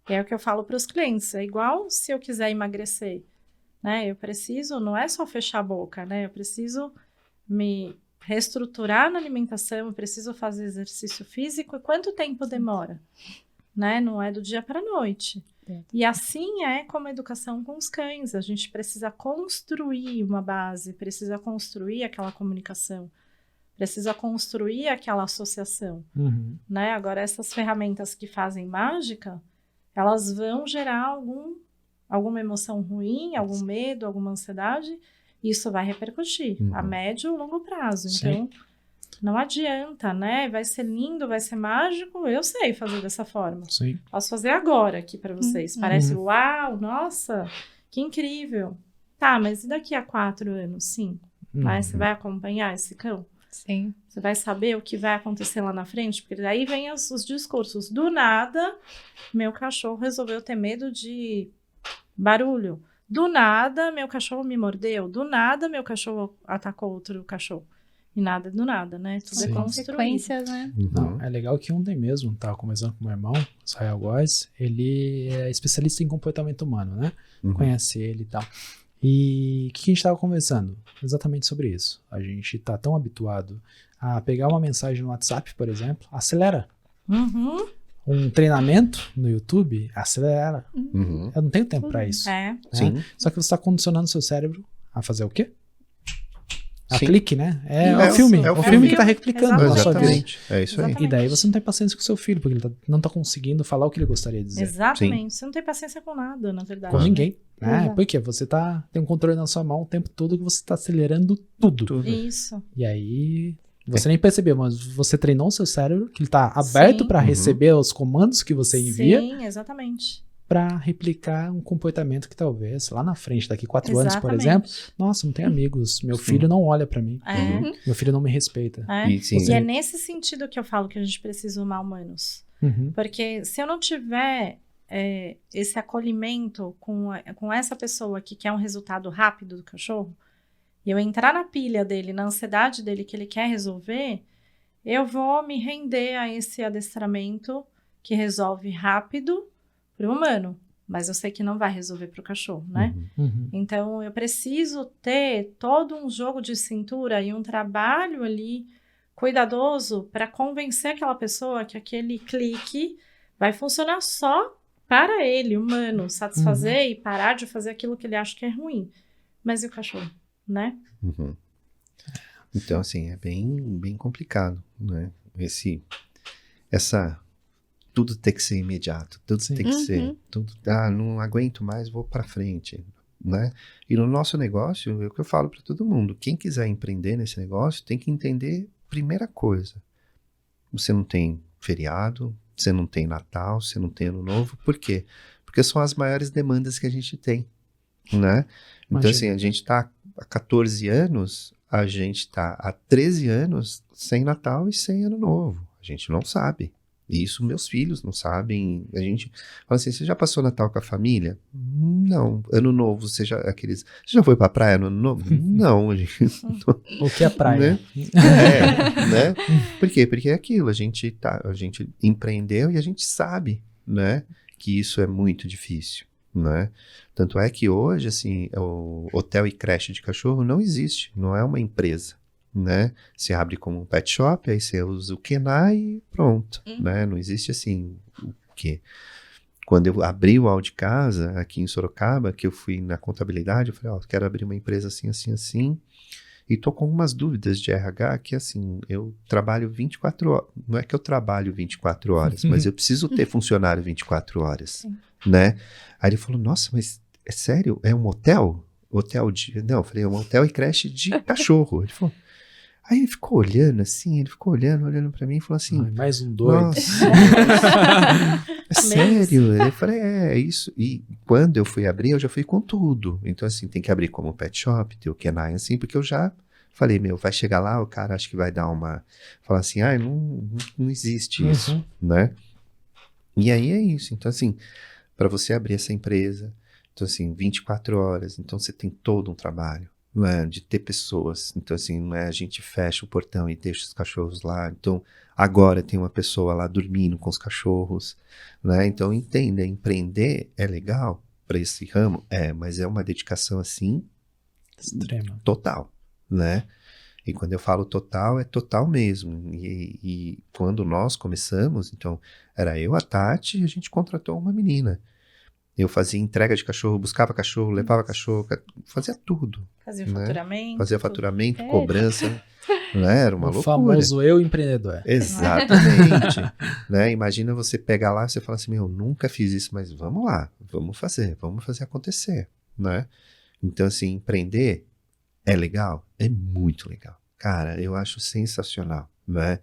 E é o que eu falo para os clientes, é igual se eu quiser emagrecer, né? Eu preciso, não é só fechar a boca, né? Eu preciso me reestruturar na alimentação, eu preciso fazer exercício físico, e quanto tempo demora? Né? Não é do dia para a noite. E assim é como a educação com os cães, a gente precisa construir uma base, precisa construir aquela comunicação, precisa construir aquela associação, Uhum. né? Agora, essas ferramentas que fazem mágica, elas vão gerar alguma emoção ruim, algum medo, alguma ansiedade, e isso vai repercutir a médio e longo prazo. Sim. Então, não adianta, né? Vai ser lindo, vai ser mágico, eu sei fazer dessa forma. Sim. Posso fazer agora aqui para vocês. Uhum. Parece, uau, nossa, que incrível. Tá, mas e daqui a 4 anos? Sim. Mas você vai acompanhar esse cão? Sim. Você vai saber o que vai acontecer lá na frente? Porque daí vem os discursos. Do nada, meu cachorro resolveu ter medo de barulho. Do nada, meu cachorro me mordeu. Do nada, meu cachorro atacou outro cachorro. E nada do nada, né? Tudo Sim. é construído. Consequências, né? Não, é legal que ontem mesmo, tava conversando com meu irmão, Israel Góes, ele é especialista em comportamento humano, né? Conhece ele e tal. E o que a gente tava conversando? Exatamente sobre isso. A gente tá tão habituado a pegar uma mensagem no WhatsApp, por exemplo, acelera. Uhum. Um treinamento no YouTube, acelera. Uhum. Eu não tenho tempo pra isso. É. né? Sim. Só que você tá condicionando seu cérebro a fazer o quê? A Sim. clique, né? É Isso, o filme. é É o o filme filme. que tá replicando na sua vida. Exatamente. É isso aí. Exatamente. E daí você não tem paciência com seu filho, porque ele não tá conseguindo falar o que ele gostaria de dizer. Exatamente. Você não tem paciência com nada, na verdade. Com né? ninguém. Né? Exato. Porque você tem um controle na sua mão o tempo todo que você tá acelerando tudo. Tudo. Isso. E aí você nem percebeu, mas você treinou o seu cérebro, que ele tá aberto Sim. para Uhum. receber os comandos que você envia, Sim, exatamente. para replicar um comportamento que talvez lá na frente, daqui 4 anos, por Exatamente. exemplo, nossa, não tenho amigos, meu filho não olha para mim, É. meu filho não me respeita. É. E, sim, E é nesse sentido que eu falo que a gente precisa humar humanos. Uhum. Porque se eu não tiver esse acolhimento com essa pessoa que quer um resultado rápido do cachorro, e eu entrar na pilha dele, na ansiedade dele que ele quer resolver, eu vou me render a esse adestramento que resolve rápido para o humano. Mas eu sei que não vai resolver para o cachorro, né? Uhum. Então, eu preciso ter todo um jogo de cintura e um trabalho ali cuidadoso para convencer aquela pessoa que aquele clique vai funcionar só para ele, humano, satisfazer e parar de fazer aquilo que ele acha que é ruim. Mas e o cachorro, né? Uhum. Então, assim, é bem complicado, né? Tudo tem que ser imediato, tudo tem que ser, não aguento mais, vou para frente, né? E no nosso negócio, é o que eu falo para todo mundo, quem quiser empreender nesse negócio tem que entender, primeira coisa, você não tem feriado, você não tem Natal, você não tem Ano Novo, por quê? Porque são as maiores demandas que a gente tem, né? Então, assim, a gente tá há 14 anos, a gente tá há 13 anos sem Natal e sem Ano Novo, a gente não sabe. E isso meus filhos não sabem. A gente fala assim, você já passou Natal com a família? Não. Ano Novo, você já foi pra praia no Ano Novo? Não. O que é praia? Né? Né? Por quê? Porque é aquilo, a gente empreendeu e a gente sabe, né, que isso é muito difícil, né? Tanto é que hoje, assim, o hotel e creche de cachorro não existe, não é uma empresa. Né? Você abre como um pet shop, aí você usa o Kenai e pronto, né? Não existe assim o quê? Quando eu abri o Audi de Casa aqui em Sorocaba, que eu fui na contabilidade, eu falei, quero abrir uma empresa assim, assim, assim, e tô com algumas dúvidas de RH, que assim, eu trabalho 24 horas, não é que eu trabalho 24 horas, mas eu preciso ter funcionário 24 horas, né? Aí ele falou, nossa, mas é sério? É um hotel? Não, eu falei, é um hotel e creche de cachorro. Ele falou, aí ele ficou olhando assim, olhando pra mim e falou assim... mais um doido. Nossa, é sério? Eu falei, é isso. E quando eu fui abrir, eu já fui com tudo. Então, assim, tem que abrir como pet shop, ter o Kenai, assim, porque eu já falei, vai chegar lá, o cara acho que vai dar falar assim, não existe isso, né? E aí é isso. Então, assim, para você abrir essa empresa, então, assim, 24 horas, então você tem todo um trabalho. Né, de ter pessoas, então assim, não é a gente fecha o portão e deixa os cachorros lá, então agora tem uma pessoa lá dormindo com os cachorros, né, então entenda, empreender é legal para esse ramo, mas é uma dedicação assim, extrema, total, né, e quando eu falo total, é total mesmo, e quando nós começamos, então era eu, a Tati, e a gente contratou uma menina. Eu fazia entrega de cachorro, buscava cachorro, levava cachorro, fazia tudo. Fazia né? faturamento. Fazia faturamento, cobrança, né? Era uma loucura. O famoso eu empreendedor. Exatamente. Né? Imagina você pegar lá e você fala assim, nunca fiz isso, mas vamos lá, vamos fazer acontecer, né? Então, assim, empreender é legal? É muito legal. Cara, eu acho sensacional, né?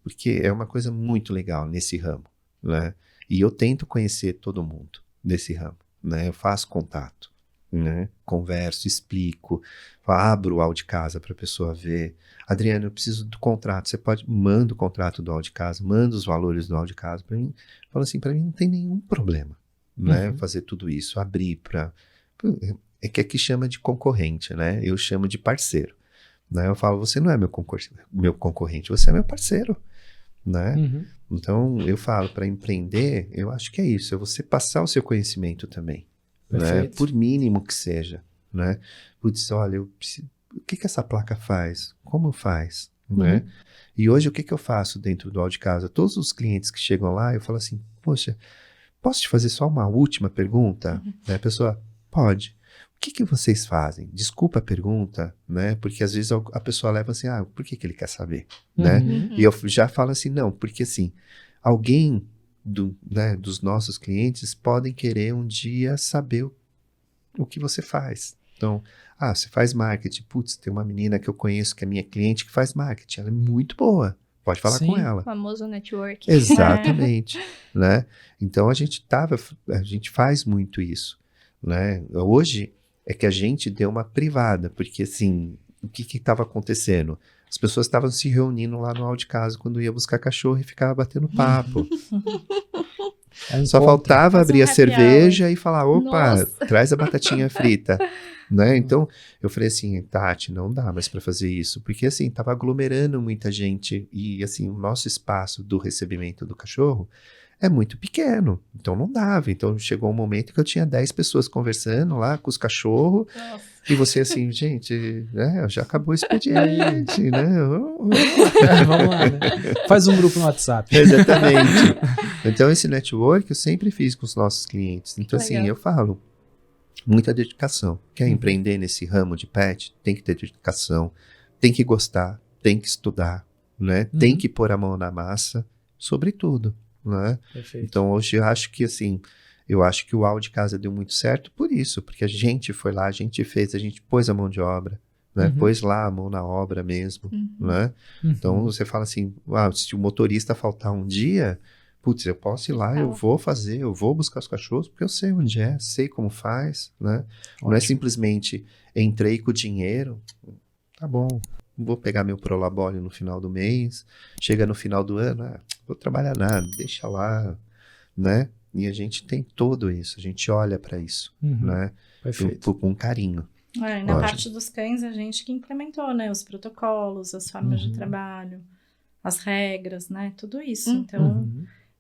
Porque é uma coisa muito legal nesse ramo, né? E eu tento conhecer todo mundo desse ramo, né? Eu faço contato, né? Converso, explico, abro o Audi Casa para a pessoa ver. Adriano, eu preciso do contrato. Você manda o contrato do Audi Casa, manda os valores do Audi Casa para mim. Fala assim, para mim não tem nenhum problema, né? Fazer tudo isso, abrir para... É que aqui chama de concorrente, né? Eu chamo de parceiro, né? Eu falo, você não é meu concorrente, você é meu parceiro, né? Então, eu falo, para empreender, eu acho que é isso, é você passar o seu conhecimento também, né? Por mínimo que seja, né? Putz, olha, o que essa placa faz? Como faz? Né? E hoje, o que eu faço dentro do Audi Casa? Todos os clientes que chegam lá, eu falo assim, poxa, posso te fazer só uma última pergunta? Né? A pessoa, pode. O que vocês fazem? Desculpa a pergunta, né? Porque às vezes a pessoa leva assim, por que ele quer saber? Né? E eu já falo assim, não, porque assim, alguém dos nossos clientes podem querer um dia saber o que você faz. Então, você faz marketing. Putz, tem uma menina que eu conheço que é minha cliente que faz marketing. Ela é muito boa. Pode falar com ela. O famoso network. Exatamente. Né? Então, a gente faz muito isso. Né? Hoje é que a gente deu uma privada, porque assim, o que estava acontecendo? As pessoas estavam se reunindo lá no Audi Casa quando ia buscar cachorro e ficava batendo papo. Só faltava abrir a cerveja e falar, opa, nossa, traz a batatinha frita. Né? Então, eu falei assim, Tati, não dá mais para fazer isso, porque assim, tava aglomerando muita gente e assim, o nosso espaço do recebimento do cachorro é muito pequeno, então não dava. Então chegou um momento que eu tinha 10 pessoas conversando lá com os cachorros. Nossa. E você assim, gente, né, já acabou o expediente, né? Vamos lá, né? Faz um grupo no WhatsApp. Exatamente. Então esse network eu sempre fiz com os nossos clientes. Então assim, eu falo, Muita dedicação. Quer empreender nesse ramo de pet? Tem que ter dedicação, tem que gostar, tem que estudar, né? Tem que pôr a mão na massa, sobretudo, né? Perfeito. Então, hoje eu acho que, assim, eu acho que o Uau de Casa deu muito certo por isso, porque a gente foi lá, a gente fez, a gente pôs a mão de obra, né? Pôs lá a mão na obra mesmo, né? Então, você fala assim, se o motorista faltar um dia, putz, eu posso ir lá, eu vou fazer, eu vou buscar os cachorros, porque eu sei onde é, sei como faz, né? Não é simplesmente entrei com o dinheiro, tá bom, vou pegar meu Prolabore no final do mês, chega no final do ano, vou trabalhar nada, deixa lá, né? E a gente tem tudo isso, a gente olha para isso, né? Com carinho. E na parte dos cães, a gente que implementou, né? Os protocolos, as formas de trabalho, as regras, né? Tudo isso. Então,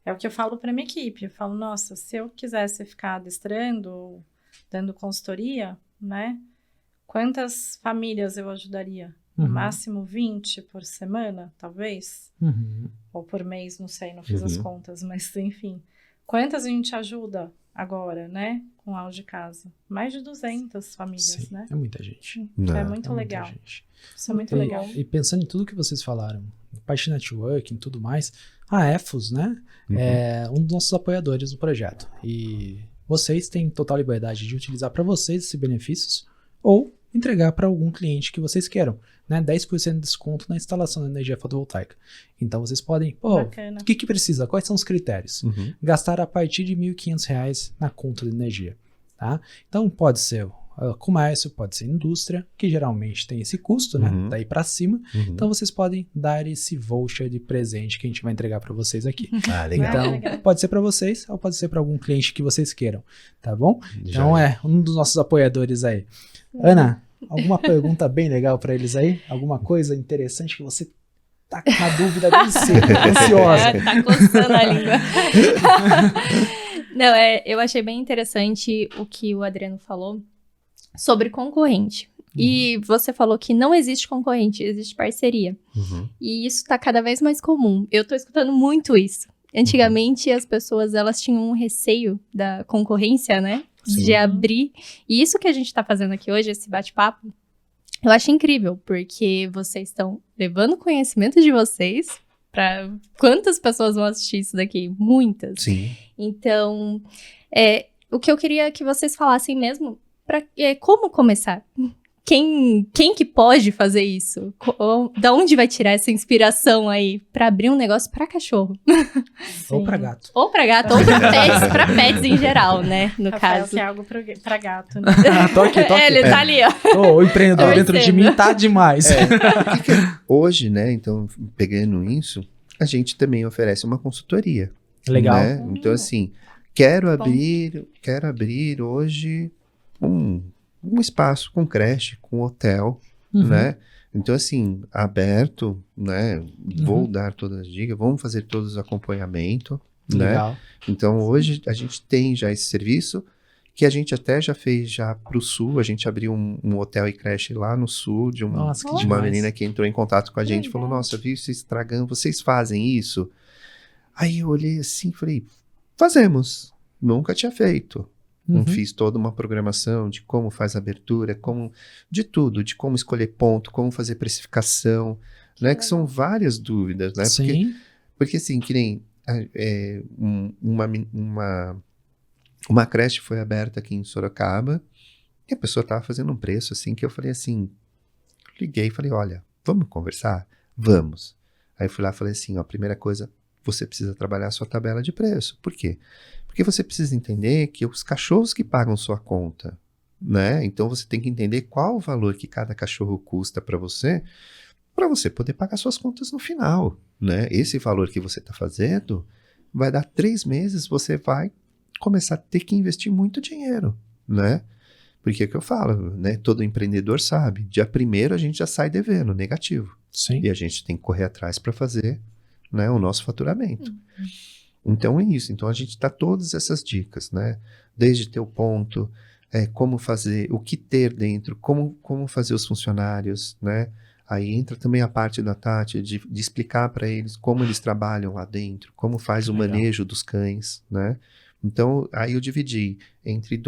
é o que eu falo para minha equipe. Eu falo, nossa, se eu quisesse ficar adestrando ou dando consultoria, né? Quantas famílias eu ajudaria? No máximo 20 por semana, talvez? Ou por mês, não sei, não fiz as contas, mas enfim. Quantas a gente ajuda agora, né? Com Uau de Casa? Mais de 200 famílias, Sim, né? é muita gente. É muito legal. Isso é muito legal. E pensando em tudo que vocês falaram, parte de networking e tudo mais, a EFOS, né? É um dos nossos apoiadores do projeto. E vocês têm total liberdade de utilizar para vocês esses benefícios ou entregar para algum cliente que vocês queiram, né? 10% de desconto na instalação da energia fotovoltaica. Então vocês podem, o que precisa? Quais são os critérios? Gastar a partir de R$ 1.500 na conta de energia, tá? Então pode ser comércio, pode ser indústria, que geralmente tem esse custo, né? Daí para cima. Então vocês podem dar esse voucher de presente que a gente vai entregar para vocês aqui. Legal. Então pode ser para vocês ou pode ser para algum cliente que vocês queiram, tá bom? Então um dos nossos apoiadores aí. Ana, alguma pergunta bem legal para eles aí? Alguma coisa interessante que você tá com uma dúvida bem ansiosa? Tá coçando a língua. Não, eu achei bem interessante o que o Adriano falou sobre concorrente. E você falou que não existe concorrente, existe parceria. E isso tá cada vez mais comum. Eu tô escutando muito isso. Antigamente, as pessoas, elas tinham um receio da concorrência, né? Sim. De abrir. E isso que a gente tá fazendo aqui hoje, esse bate-papo, eu acho incrível, porque vocês estão levando conhecimento de vocês para quantas pessoas vão assistir isso daqui? Muitas. Sim. Então, o que eu queria que vocês falassem mesmo, como começar? Quem que pode fazer isso? Da onde vai tirar essa inspiração aí para abrir um negócio para cachorro? Ou para gato. Ou para gato, ou para pets em geral, né? No Rafael, caso. que é algo para gato, né? Tô aqui. Ele tá ali, ó. O empreendedor dentro de mim tá demais. Hoje, né, então, pegando isso, a gente também oferece uma consultoria. Legal. Né? Então, assim, quero abrir hoje um espaço com creche, com hotel, né? Então, assim, aberto, né? Vou dar todas as dicas, vamos fazer todos os acompanhamentos, Legal. né? Então, hoje a gente tem já esse serviço que a gente até já fez já pro sul, a gente abriu um hotel e creche lá no sul de uma menina que entrou em contato com a gente e falou, nossa, vi isso estragando, vocês fazem isso? Aí eu olhei assim e falei, fazemos, nunca tinha feito. Fiz toda uma programação de como faz a abertura, de tudo, de como escolher ponto, como fazer precificação, né? Que são várias dúvidas, né? Sim. Porque assim, que nem uma creche foi aberta aqui em Sorocaba e a pessoa estava fazendo um preço assim que eu falei assim, liguei e falei, olha, vamos conversar? Vamos. Aí eu fui lá e falei assim, ó, primeira coisa, você precisa trabalhar a sua tabela de preço. Por quê? Porque você precisa entender que os cachorros que pagam sua conta, né? Então você tem que entender qual o valor que cada cachorro custa para você poder pagar suas contas no final, né? Esse valor que você está fazendo vai dar 3 meses, você vai começar a ter que investir muito dinheiro, né? Porque é o que eu falo, né? Todo empreendedor sabe, dia 1º a gente já sai devendo, negativo. Sim. E a gente tem que correr atrás para fazer, né, o nosso faturamento. Então é isso. Então a gente dá todas essas dicas, né? Desde ter o ponto, como fazer, o que ter dentro, como fazer os funcionários, né? Aí entra também a parte da Tati de explicar para eles como eles trabalham lá dentro, como faz o manejo dos cães, né? Então aí eu dividi entre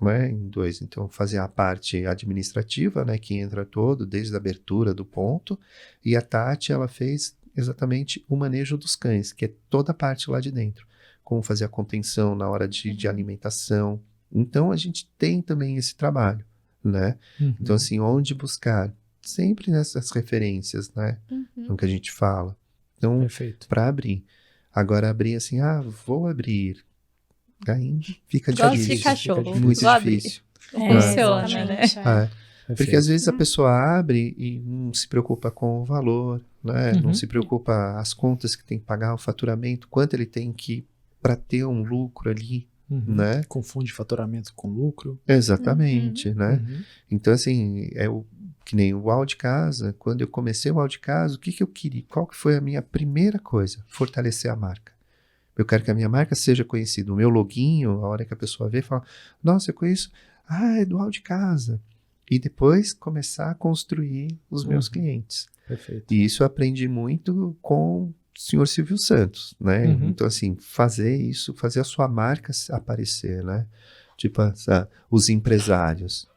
né, em 2. Então, fazer a parte administrativa, né, que entra todo, desde a abertura do ponto, e a Tati, ela fez exatamente o manejo dos cães, que é toda a parte lá de dentro. Como fazer a contenção na hora de alimentação. Então, a gente tem também esse trabalho, né? Então, assim, onde buscar? Sempre nessas referências, né? No que a gente fala. Então, Perfeito. para abrir. Agora, abrir assim, vou abrir. Aí fica Gosto difícil. de cachorro. Muito Vou abrir. difícil. Funciona, né? exatamente, Porque às vezes a pessoa abre e não se preocupa com o valor, né? Não se preocupa as contas que tem que pagar, o faturamento, quanto ele tem que para ter um lucro ali, né? Confunde faturamento com lucro. Exatamente, né? Então, assim, que nem o Uau de Casa. Quando eu comecei o Uau de Casa, o que eu queria? Qual que foi a minha primeira coisa? Fortalecer a marca. Eu quero que a minha marca seja conhecida. O meu loginho, a hora que a pessoa vê, fala, nossa, eu conheço, é do Uau de Casa. E depois começar a construir os meus clientes. Perfeito. E isso eu aprendi muito com o senhor Silvio Santos, né? Então, assim, fazer isso, fazer a sua marca aparecer, né? Tipo, os empresários,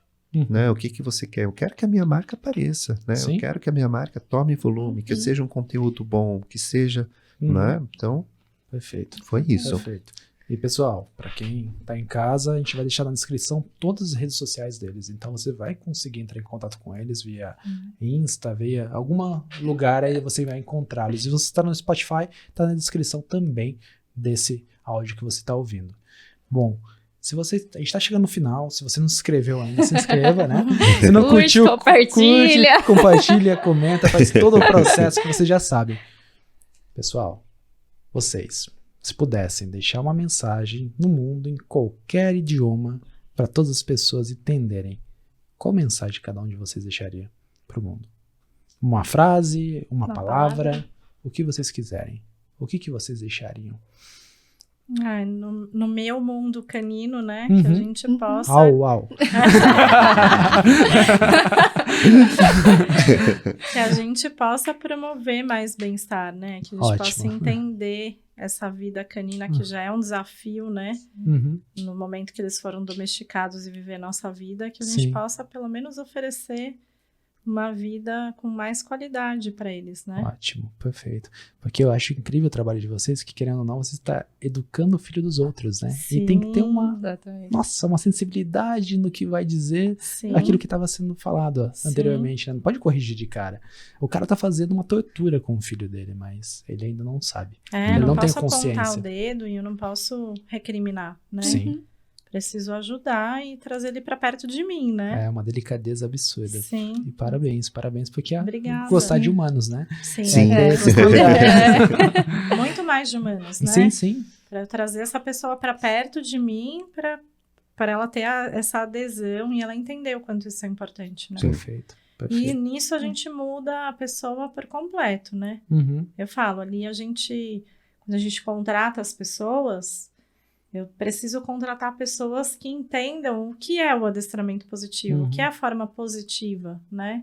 né? O que você quer? Eu quero que a minha marca apareça, né? Sim. Eu quero que a minha marca tome volume, que seja um conteúdo bom, que seja, né? Então, perfeito. foi isso. Perfeito. E pessoal, para quem está em casa, a gente vai deixar na descrição todas as redes sociais deles. Então você vai conseguir entrar em contato com eles via Insta, via algum lugar aí você vai encontrá-los. E se você está no Spotify, está na descrição também desse áudio que você está ouvindo. Bom, a gente está chegando no final. Se você não se inscreveu ainda, se inscreva, né? Se não curtiu, compartilha. curte, compartilha, comenta, faz todo o processo que você já sabe. Pessoal, vocês, se pudessem deixar uma mensagem no mundo, em qualquer idioma, para todas as pessoas entenderem, qual mensagem cada um de vocês deixaria para o mundo? Uma frase, uma palavra, o que vocês quiserem. O que vocês deixariam? No meu mundo canino, né, que a gente possa... Au. Que a gente possa promover mais bem-estar, né? Que a gente possa entender essa vida canina que já é um desafio, né? No momento que eles foram domesticados e viver nossa vida, que a gente possa pelo menos oferecer uma vida com mais qualidade para eles, né? Ótimo, perfeito. Porque eu acho incrível o trabalho de vocês, que querendo ou não, você está educando o filho dos outros, né? Sim, e tem que ter uma sensibilidade no que vai dizer aquilo que estava sendo falado anteriormente, né? Não pode corrigir de cara. O cara tá fazendo uma tortura com o filho dele, mas ele ainda não sabe. Ele não tem consciência. Eu não posso apontar o dedo e eu não posso recriminar, né? Sim. Preciso ajudar e trazer ele para perto de mim, né? É uma delicadeza absurda. Sim. E parabéns porque Obrigada. Gostar de humanos, né? Sim. Muito mais de humanos, né? Sim. Para trazer essa pessoa para perto de mim, para ela ter essa adesão e ela entender o quanto isso é importante, né? Perfeito. E nisso a gente muda a pessoa por completo, né? Eu falo, ali quando a gente contrata as pessoas, eu preciso contratar pessoas que entendam o que é o adestramento positivo, o que é a forma positiva, né?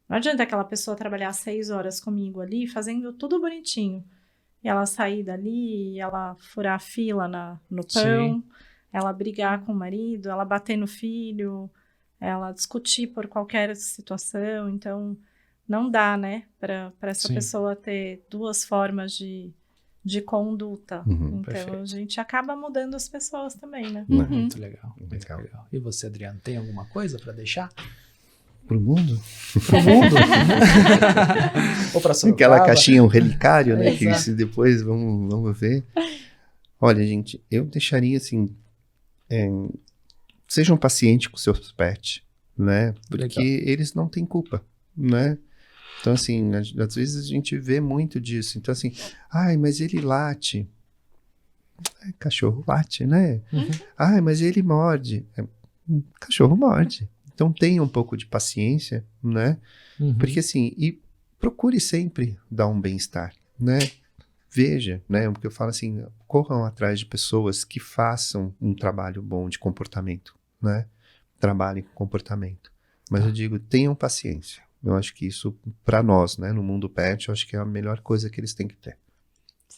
Não adianta aquela pessoa trabalhar 6 horas comigo ali, fazendo tudo bonitinho. E ela sair dali, ela furar a fila no pão, ela brigar com o marido, ela bater no filho, ela discutir por qualquer situação. Então, não dá, né, para essa pessoa ter 2 formas de conduta. Então, perfeito. a gente acaba mudando as pessoas também, né? Muito legal. E você, Adriano, tem alguma coisa para deixar? Pro mundo? Pro mundo? Ou pra Sorocaba? Aquela caixinha, um relicário, né? Que se depois vamos ver. Olha, gente, eu deixaria assim... sejam pacientes com seus pets, né? Porque eles não têm culpa, né? Então, assim, às vezes a gente vê muito disso. Então, assim, mas ele late. Cachorro late, né? Mas ele morde. Cachorro morde. Então, tenha um pouco de paciência, né? Porque, assim, e procure sempre dar um bem-estar, né? Veja, né? Porque eu falo assim, corram atrás de pessoas que façam um trabalho bom de comportamento, né? Trabalhem com comportamento. Mas eu digo, tenham paciência. Eu acho que isso, para nós, né, no mundo pet, eu acho que é a melhor coisa que eles têm que ter.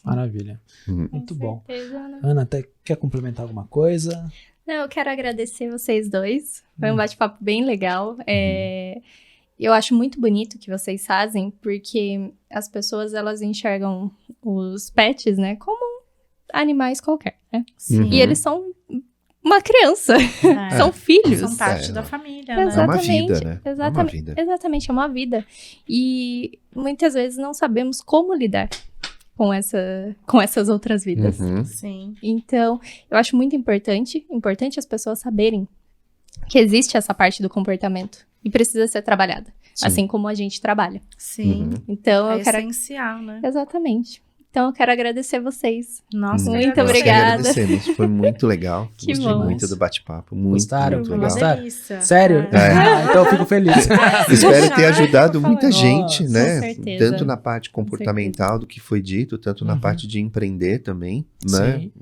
Maravilha. Muito bom. Certeza, né? Ana, até quer complementar alguma coisa? Não, eu quero agradecer vocês dois. Foi um bate-papo bem legal. Eu acho muito bonito o que vocês fazem, porque as pessoas, elas enxergam os pets, né, como animais qualquer, né? Sim. E eles são uma criança, são filhos. São parte da família, né? Exatamente, É uma vida, né? Exatamente, É uma vida. exatamente, é uma vida. E muitas vezes não sabemos como lidar com essas outras vidas. Uhum. Sim. Então, eu acho muito importante as pessoas saberem que existe essa parte do comportamento e precisa ser trabalhada, Sim. assim como a gente trabalha. Sim. Uhum. Então, É eu quero... essencial, né? Exatamente. Então, eu quero agradecer vocês. Nossa, Muito eu Nós que obrigada. agradecemos. Foi muito legal. Que Gostei bom. muito do bate-papo. Muito, Gostaram? muito Uma legal. Gostaram? delícia. Sério? É. Ah, então eu fico feliz. Espero ter Já ajudado tô muita falando. gente, Nossa, né? com certeza. Tanto na parte comportamental do que foi dito, tanto na Uhum. parte de empreender também, né? Sim.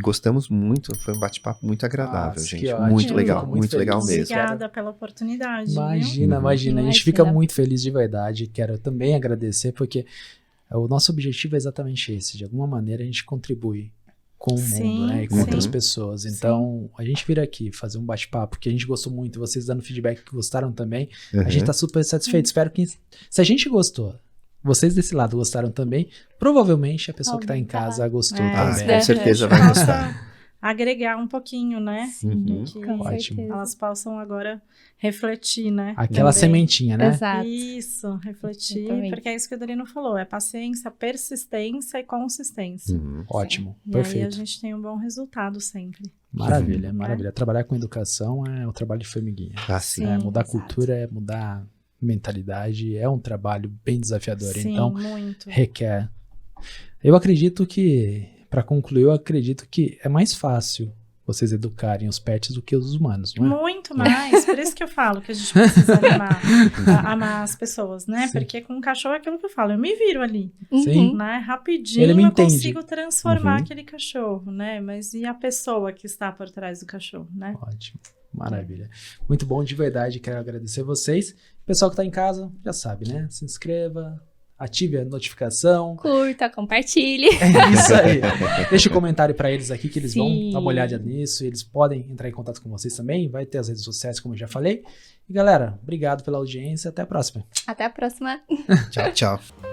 Gostamos muito, foi um bate-papo muito agradável, Nossa, gente. que ótimo. Muito Eu legal, fico muito, muito legal feliz. mesmo. Obrigada pela oportunidade. Imagina, Uhum. imagina. A gente Imagina. fica muito feliz de verdade. Quero também agradecer, porque o nosso objetivo é exatamente esse. De alguma maneira, a gente contribui com o Sim, mundo, né? E com sim. outras pessoas. Então, a gente vir aqui fazer um bate-papo, que a gente gostou muito, vocês dando feedback que gostaram também. A gente tá super satisfeito. Espero que, se a gente gostou, vocês desse lado gostaram também, provavelmente a pessoa que tá em Alguém tá casa lá. gostou É. Ah, também. com certeza vai Possa gostar. agregar um pouquinho, né? Uhum. Que Com Ótimo. certeza. elas possam agora refletir, né? Aquela Também. sementinha, né? Exato. Isso, refletir, Exatamente. porque é isso que o Dorino falou, é paciência, persistência e consistência. Uhum. Ótimo, E aí a perfeito. gente tem um bom resultado sempre. Maravilha, Uhum. maravilha. Trabalhar com educação é um trabalho de formiguinha. Ah, sim. É, mudar exato. cultura é mudar mentalidade, é um trabalho bem desafiador. Sim, Então, muito. requer. Eu acredito que, para concluir, eu acredito que é mais fácil vocês educarem os pets do que os humanos, não é? Muito mais, por isso que eu falo que a gente precisa amar as pessoas, né? Sim. Porque com o cachorro é aquilo que eu falo, eu me viro ali, Sim. né? Rapidinho Ele me eu entende. consigo transformar Uhum. aquele cachorro, né? Mas e a pessoa que está por trás do cachorro, né? Ótimo, maravilha. Muito bom, de verdade, quero agradecer vocês. Pessoal que tá em casa, já sabe, né? Se inscreva, ative a notificação. Curta, compartilhe. É isso aí. Deixa um comentário para eles aqui que eles vão Sim. dar uma olhada nisso. Eles podem entrar em contato com vocês também. Vai ter as redes sociais, como eu já falei. E galera, obrigado pela audiência. Até a próxima. Até a próxima. Tchau, tchau.